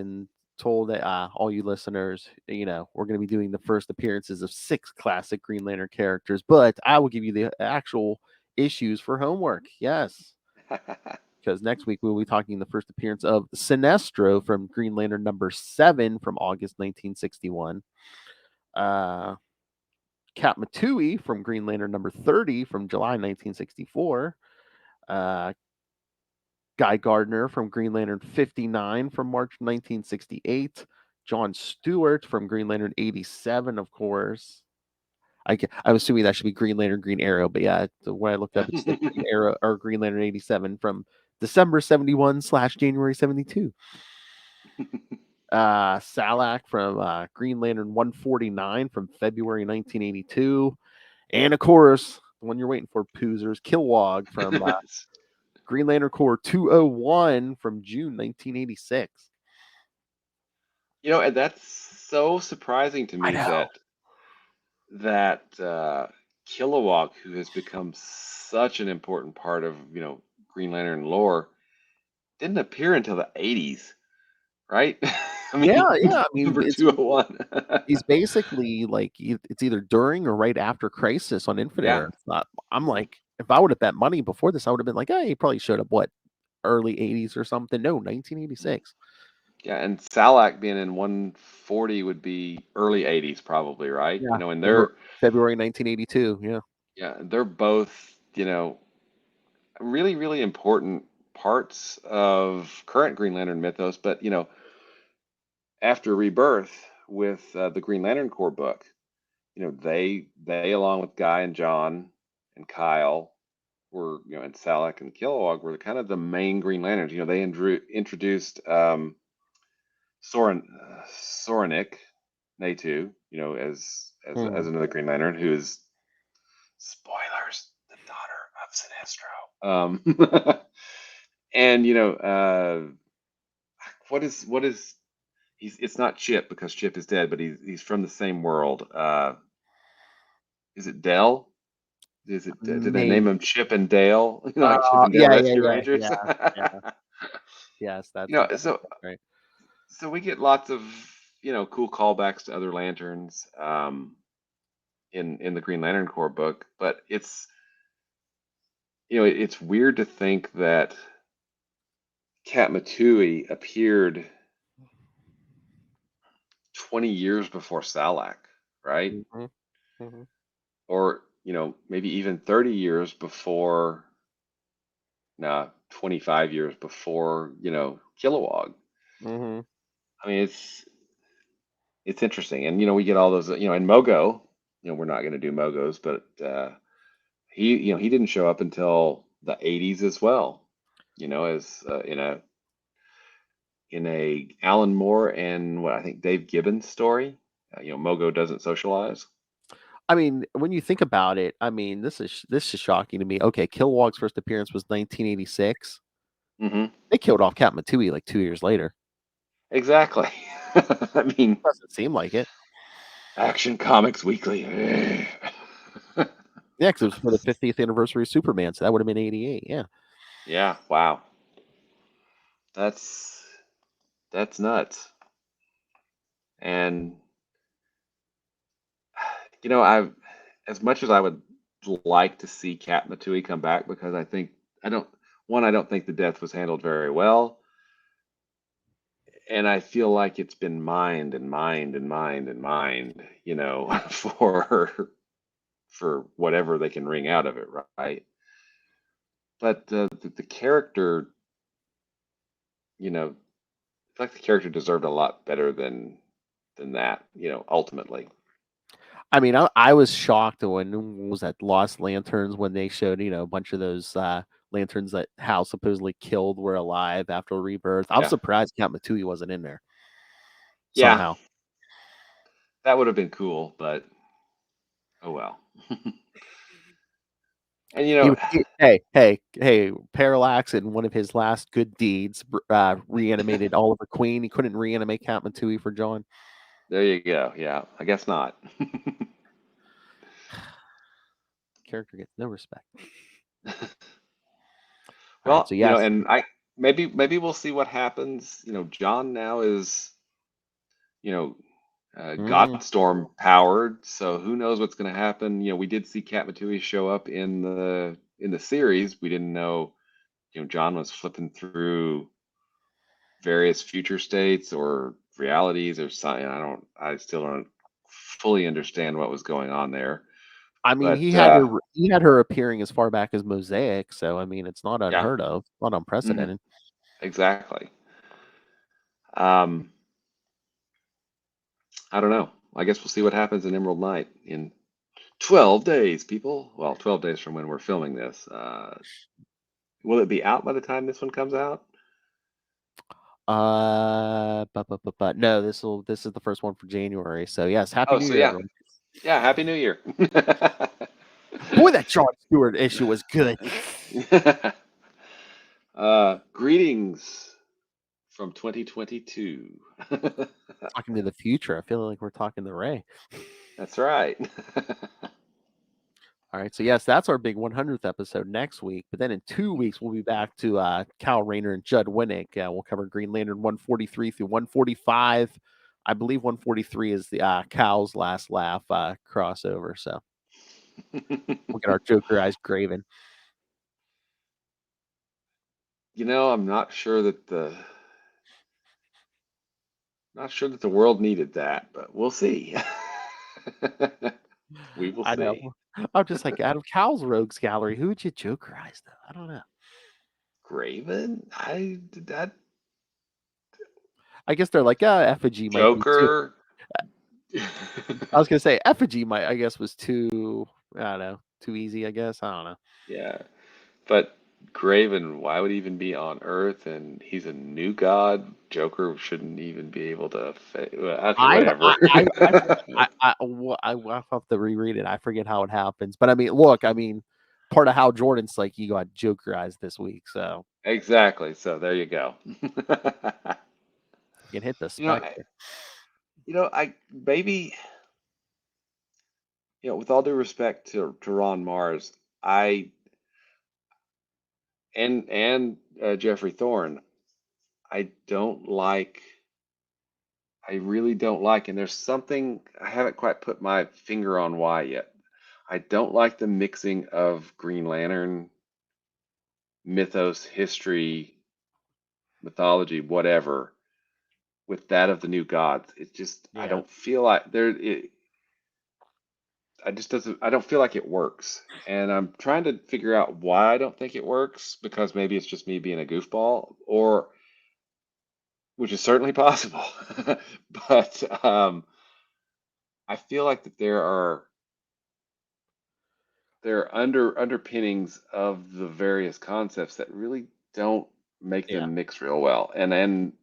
all you listeners, we're going to be doing the first appearances of 6 classic Green Lantern characters, but I will give you the actual issues for homework. Yes, because next week we'll be talking the first appearance of Sinestro from Green Lantern number 7 from August 1961. Cap Matui from Green Lantern number 30 from July 1964. Uh, Guy Gardner from Green Lantern 59 from March 1968. John Stewart from Green Lantern 87, of course. I'm assuming that should be Green Lantern Green Arrow, but yeah, when I looked up, it's the Green Arrow or Green Lantern 87 from December 71 / January 72. Salak from Green Lantern 149 from February 1982. And of course, the one you're waiting for, Poozers, Kilowog from Green Lantern Corps 201 from June 1986. And that's so surprising to I me know. that Kilowog, who has become such an important part of Green Lantern lore, didn't appear until the 80s, right? I Yeah, mean, yeah. I mean, number 201. he's basically like it's either during or right after Crisis on Infinite Yeah. Earth. I'm Mhm. like, if I would have bet money before this, I would have been like, hey, he probably showed up early 80s or something. No, 1986. Yeah, and Salak being in 140 would be early 80s probably, right? Yeah, And February 1982. they're both, really, really important parts of current Green Lantern mythos, but after Rebirth with the Green Lantern Corps book, they along with Guy and John and Kyle were, and Salak and Kilowog were kind of the main Green Lanterns. They introduced Soranik Natu, as Hmm. another Green Lantern who is, spoilers, the daughter of Sinestro. And what is it's not Chip because Chip is dead, but he's from the same world. Is it Dell? Is it did they name Maybe. him Chip and Dale? Like Chip and Dale Yeah, Rescue Rangers? yeah. Yes, So that's right. so we get lots of cool callbacks to other lanterns in the Green Lantern Corps book, but it's weird to think that Kat Matui appeared 20 years before Salak, right? Hmm. Hmm. Or maybe even 30 years before, nah, 25 years before Kilowog. Hmm. I mean, it's interesting, and we get all those, and Mogo. We're not going to do Mogos, but he didn't show up until the 80s as well. As in a Alan Moore and what I think Dave Gibbons story. Mogo doesn't socialize. I mean, when you think about it, I mean, this is shocking to me. Okay, Kilowog's first appearance was 1986. Hmm. They killed off Cat Matui like 2 years later. Exactly. I mean, Doesn't seem like it. Action Comics Weekly. Yeah, because it was for the 50th anniversary of Superman, so that would have been 88. Yeah. Yeah. Wow. That's nuts. And I've as much as I would like to see Kat Matui come back because I don't think the death was handled very well, and I feel like it's been mined and mined and mined and mined, for whatever they can wring out of it, right? But the character, I feel like the character deserved a lot better than that, ultimately. I mean, I was shocked when what was that Lost Lanterns when they showed a bunch of those lanterns that Hal supposedly killed were alive after rebirth. I'm Yeah. surprised Count Matui wasn't in there Yeah, somehow. that would have been cool, but oh well. And Hey, Parallax in one of his last good deeds reanimated Oliver Queen. He couldn't reanimate Count Matui for John. there you go. Yeah, I guess not. Character gets no respect. All right, Well, so yes, and maybe we'll see what happens. John now is, you know, Godstorm powered, so who knows what's going to happen. We did see Kat Matui show up in the series. We didn't know, John was flipping through various future states or realities or something. I still don't fully understand what was going on there. I mean, But he had her appearing as far back as Mosaic, so I mean, it's not yeah, unheard of, not hmm unprecedented. exactly. Um, I don't know. I guess we'll see what happens in Emerald Knight in 12 days, people. Well, 12 days from when we're filming this. Will it be out by the time this one comes out? But no, this is the first one for January. So yes, Happy Oh, New so Year, yeah. everyone. Yeah, Happy New Year. Boy, that John Stewart issue was good. Greetings from 2022. Talking to the future, I feel like we're talking to Ray. That's right. All right, so yes, that's our big 100th episode next week. But then in 2 weeks, we'll be back to Cal Rayner and Judd Winnick. We'll cover Green Lantern 143 through 145. I believe 143 is the Cal's Last Laugh crossover. So we'll get our Joker eyes graven. I'm not sure that the world needed that, but we'll see. We will I see. know. I'm just like, out of Cal's Rogues Gallery, who would you Jokerize though? I don't know. Graven? I guess they're like, Effigy might be too. Joker. I was gonna say Effigy might, I guess, was too. I don't know, too easy. I guess I don't know. Yeah, but Graven, why would he even be on Earth? And he's a new god. Joker shouldn't even be able to. Okay, whatever. I'll have to reread it. I forget how it happens, but I mean, look, part of Hal Jordan's like you got Jokerized this week, so Exactly. So there you go. you can hit the You know, Spectre. I maybe, with all due respect to Ron Mars, I and Jeffrey Thorne, I don't like. I really don't like, and there's something I haven't quite put my finger on why yet. I don't like the mixing of Green Lantern mythos, history, mythology, whatever, with that of the new gods. It just I Yeah, don't feel like there. I just doesn't. I don't feel like it works, and I'm trying to figure out why I don't think it works. Because maybe it's just me being a goofball, or which is certainly possible. But I feel like that there are underpinnings of the various concepts that really don't make yeah. them mix real well. And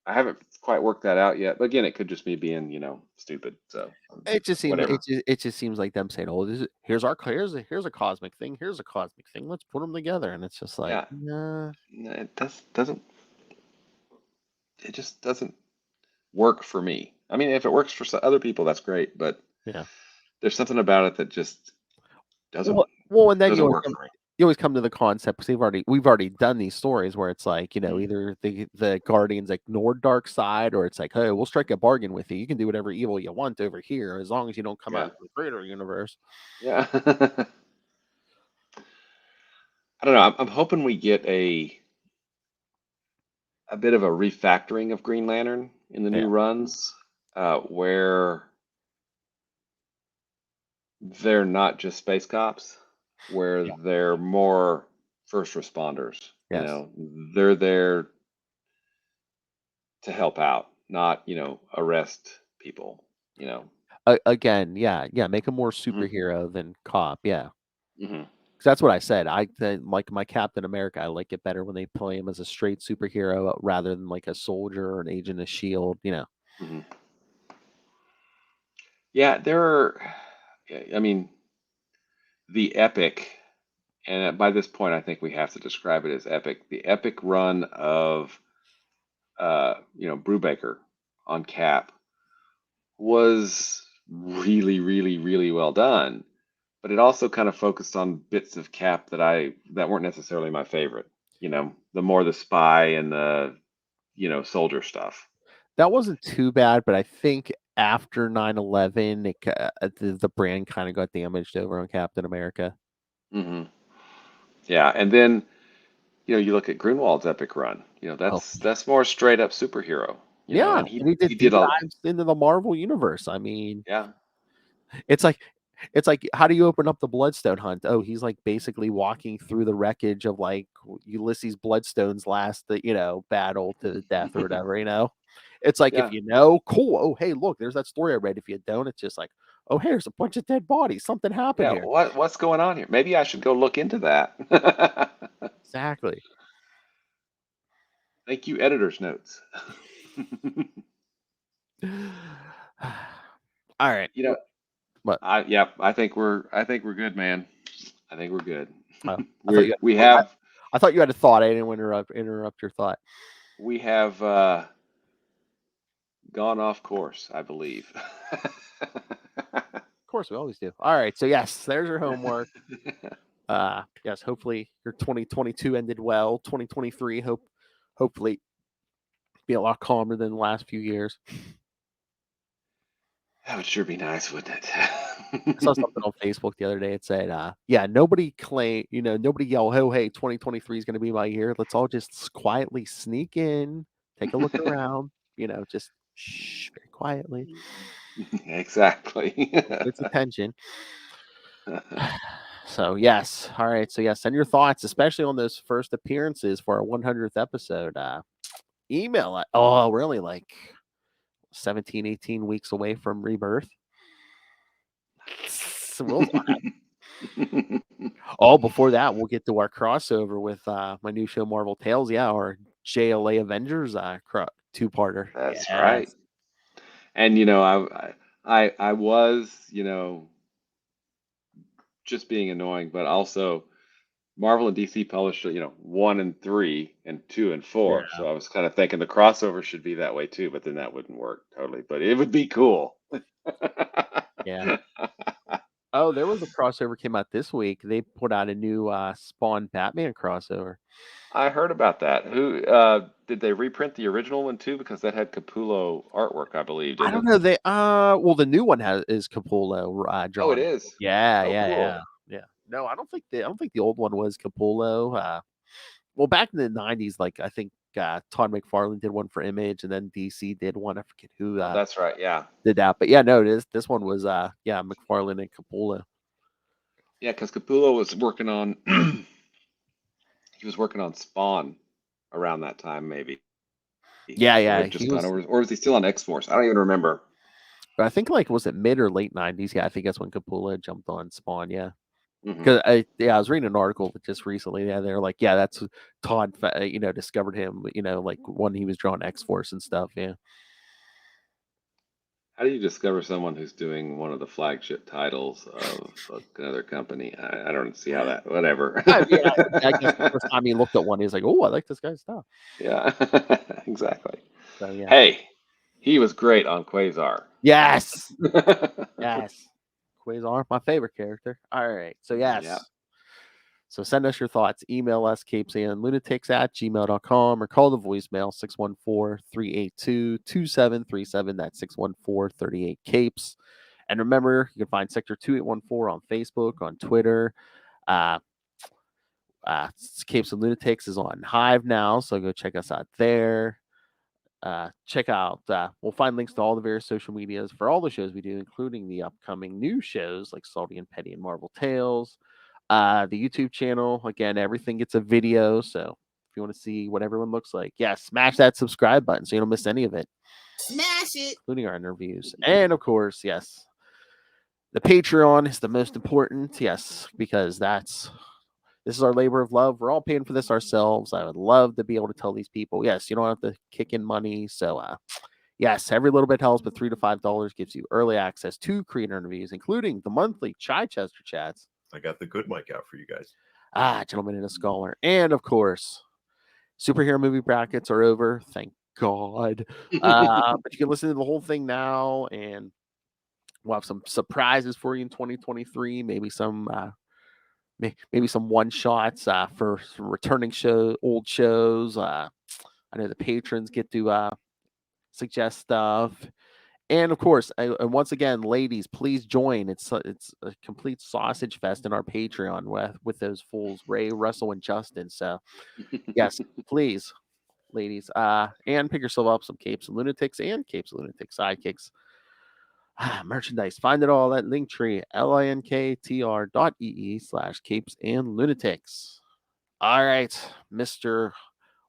I haven't quite worked that out yet. But again, it could just be being, stupid. So whatever. It just seems like them saying, "Oh, here's here's a cosmic thing. Here's a cosmic thing. Let's put them together." And it's just like, Yeah. nah. No, doesn't it just doesn't work for me. I mean, if it works for other people, that's great. But Yeah. there's something about it that just doesn't Well, and then doesn't work for me. you always come to the concept because we've already done these stories where it's like, Mhm. either the Guardians ignored Dark Side, or it's like, hey, we'll strike a bargain with you. You can do whatever evil you want over here as long as you don't come out Yeah. of the greater universe. Yeah. I don't know. I'm hoping we get a bit of a refactoring of Green Lantern in the Yeah. new runs, where they're not just space cops, where Yeah. they're more first responders. Yes. They're there to help out, not, arrest people, Again, yeah, make him more Mhm. superhero than cop. Yeah. Mhm. 'Cause that's what I said. Like my Captain America. I like it better when they play him as a straight superhero rather than like a soldier or an agent of Shield. Mhm. Yeah, there are, I mean, the epic, and by this point, I think we have to describe it as epic. The epic run of, Brubaker on Cap was really, really, really well done. But it also kind of focused on bits of Cap that weren't necessarily my favorite. The more the spy and the, soldier stuff. That wasn't too bad, but I think after 9/11, the brand kind of got damaged over on Captain America. Hmm. Yeah, and then you look at Grunwald's epic run. Oh, That's more straight up superhero. yeah, And and he he did did deep a dives into the Marvel universe. I mean, yeah. it's like how do you open up the Bloodstone hunt? Oh, he's like basically walking through the wreckage of like Ulysses Bloodstone's last, battle to the death or whatever. It's like if Yeah. you know, cool. Oh, hey, look, there's that story I read. If you don't, it's just like, oh, hey, there's a bunch of dead bodies. Something happened Yeah, here. what's going on here? Maybe I should go look into that. Exactly. Thank you, editor's notes. All right. You know, What? I think we're good, man. I think we're good. Oh, I thought you We had, have I thought you had a thought. I didn't want to interrupt your thought. we have gone off course, I believe. Of course, we always do. All right. So yes, there's your homework. Yes, hopefully your 2022 ended well. 2023, hopefully be a lot calmer than the last few years. That would sure be nice, wouldn't I saw it? something on Facebook the other day. It said, yeah, nobody nobody yell, oh, hey, 2023 is going to be my year. Let's all just quietly sneak in, take a look around, just shh, very quietly. Exactly. Its attention. So yes, all right. So yeah, send your thoughts, especially on those first appearances for our 100th episode. Email it. Oh, we're only like 17, 18 weeks away from rebirth. So before that, we'll get to our crossover with my new show, Marvel Tales. Yeah, our JLA Avengers two-parter. That's right. Yes. And I was, just being annoying, but also Marvel and DC published, 1 and 3 and 2 and 4. Yeah. So I was kind of thinking the crossover should be that way too, but then that wouldn't work totally. But it would be cool. Yeah. Oh, there was a crossover came out this week. They put out a new Spawn Batman crossover. I heard about that. Who did they reprint the original one too? Because that had Capullo artwork, I believe, I didn't don't it? know. Well, the new one is Capullo Oh, it drawn. is. Yeah, Oh, cool. yeah. No, I don't think the old one was Capullo. Well, back in the '90s, like I think Todd McFarlane did one for Image, and then DC did one. I forget who Oh, that's right. Yeah. did that, but yeah, no, this one was McFarlane and Capullo. Yeah, because Capullo was working on he was working on Spawn around that time, maybe. Or Yeah, had just gone over, or was he still on X Force? I don't even remember. but I think like was it mid or late '90s? Yeah, I think that's when Capullo jumped on Spawn. Yeah, Because I was reading an article just recently. Yeah, they're like, yeah, that's Todd. Discovered him. Like when he was drawing X-Force and stuff. Yeah. How do you discover someone who's doing one of the flagship titles of another company? I don't see how that. Whatever. I guess the first time he looked at one, he was like, "Oh, I like this guy's stuff." Yeah, exactly. So yeah. Hey, he was great on Quasar. Yes. Yes. Quasar, my favorite character. All right. So yes. Yeah. So send us your thoughts. Email us CapesandLunatics@gmail.com or call the voicemail 614-382-2737. That's 614-38-CAPES. And remember, you can find Sector 2814 on Facebook, on Twitter. Capes and Lunatics is on Hive now, so go check us out there. Check out, we'll find links to all the various social medias for all the shows we do, including the upcoming new shows like Salty and Petty and Marvel Tales. The YouTube channel, again, everything gets a video, so if you want to see what everyone looks like, smash that subscribe button so you don't miss any of it. Smash it! Including our interviews. And of course, yes, the Patreon is the most important, because this is our labor of love. We're all paying for this ourselves. I would love to be able to tell these people, you don't have to kick in money. So, every little bit helps, but $3 to $5 gives you early access to creator interviews, including the monthly Chichester chats. I got the good mic out for you guys. Gentleman and a Scholar. And of course, superhero movie brackets are over. Thank God. But you can listen to the whole thing now, and we'll have some surprises for you in 2023. Maybe some one shots for some returning old shows. I know the patrons get to suggest stuff, and of course, and once again, ladies, please join. It's a complete sausage fest in our Patreon with those fools, Ray, Russell, and Justin. So yes, please, ladies, and pick yourself up some Capes and Lunatics and Capes and Lunatics Sidekicks merchandise. Find it all at Linktree, linktr.ee/Capes and Lunatics. All right, Mr.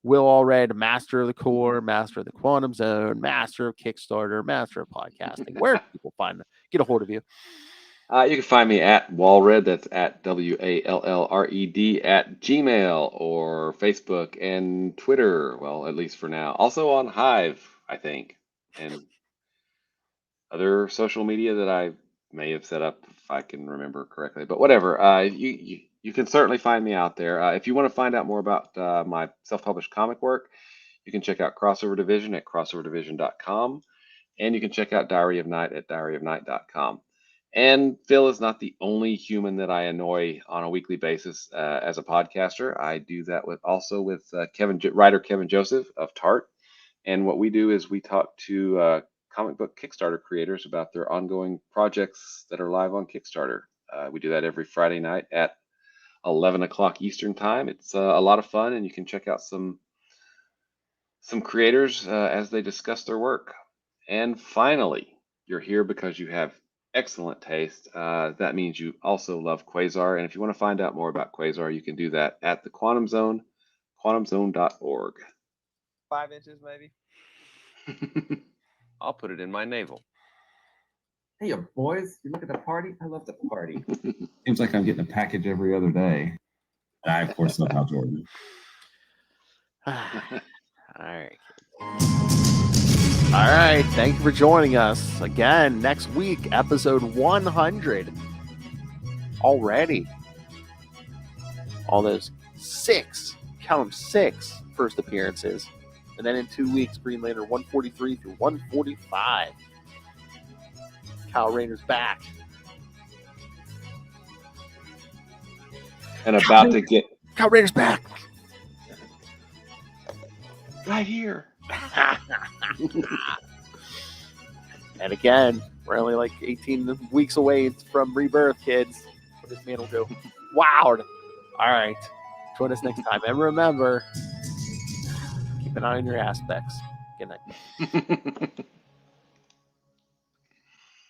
Will Allred, master of the core, master of the quantum zone, master of Kickstarter, master of podcasting. Where can people get a hold of you? You can find me at Walred, that's at WALLRED at Gmail, or Facebook and Twitter, well, at least for now. Also on Hive, I think, and other social media that I may have set up, if I can remember correctly. But whatever, you can certainly find me out there. If you want to find out more about my self-published comic work, you can check out Crossover Division at crossoverdivision.com, and you can check out Diary of Night at diaryofnight.com. And Phil is not the only human that I annoy on a weekly basis as a podcaster. I do that with writer Kevin Joseph of Tart. And what we do is we talk to comic book Kickstarter creators about their ongoing projects that are live on Kickstarter. We do that every Friday night at 11 o'clock Eastern time. It's a lot of fun, and you can check out some creators as they discuss their work. And finally, you're here because you have excellent taste. That means you also love Quasar. And if you want to find out more about Quasar, you can do that at the Quantum Zone, quantumzone.org. 5 inches, maybe. I'll put it in my navel. Hey, boys, you look at the party? I love the party. Seems like I'm getting a package every other day. And I, of course, love Hal Jordan. All right. All right. Thank you for joining us again next week, episode 100. Already. All those 6 first appearances. And then in 2 weeks, Green Lantern 143 through 145. Kyle Rayner's back. And about to get... Kyle Rayner's back. Right here. And again, we're only like 18 weeks away from rebirth, kids. This man will go, wow. All right. Join us next time. And remember, keep an eye on your aspects. Good night.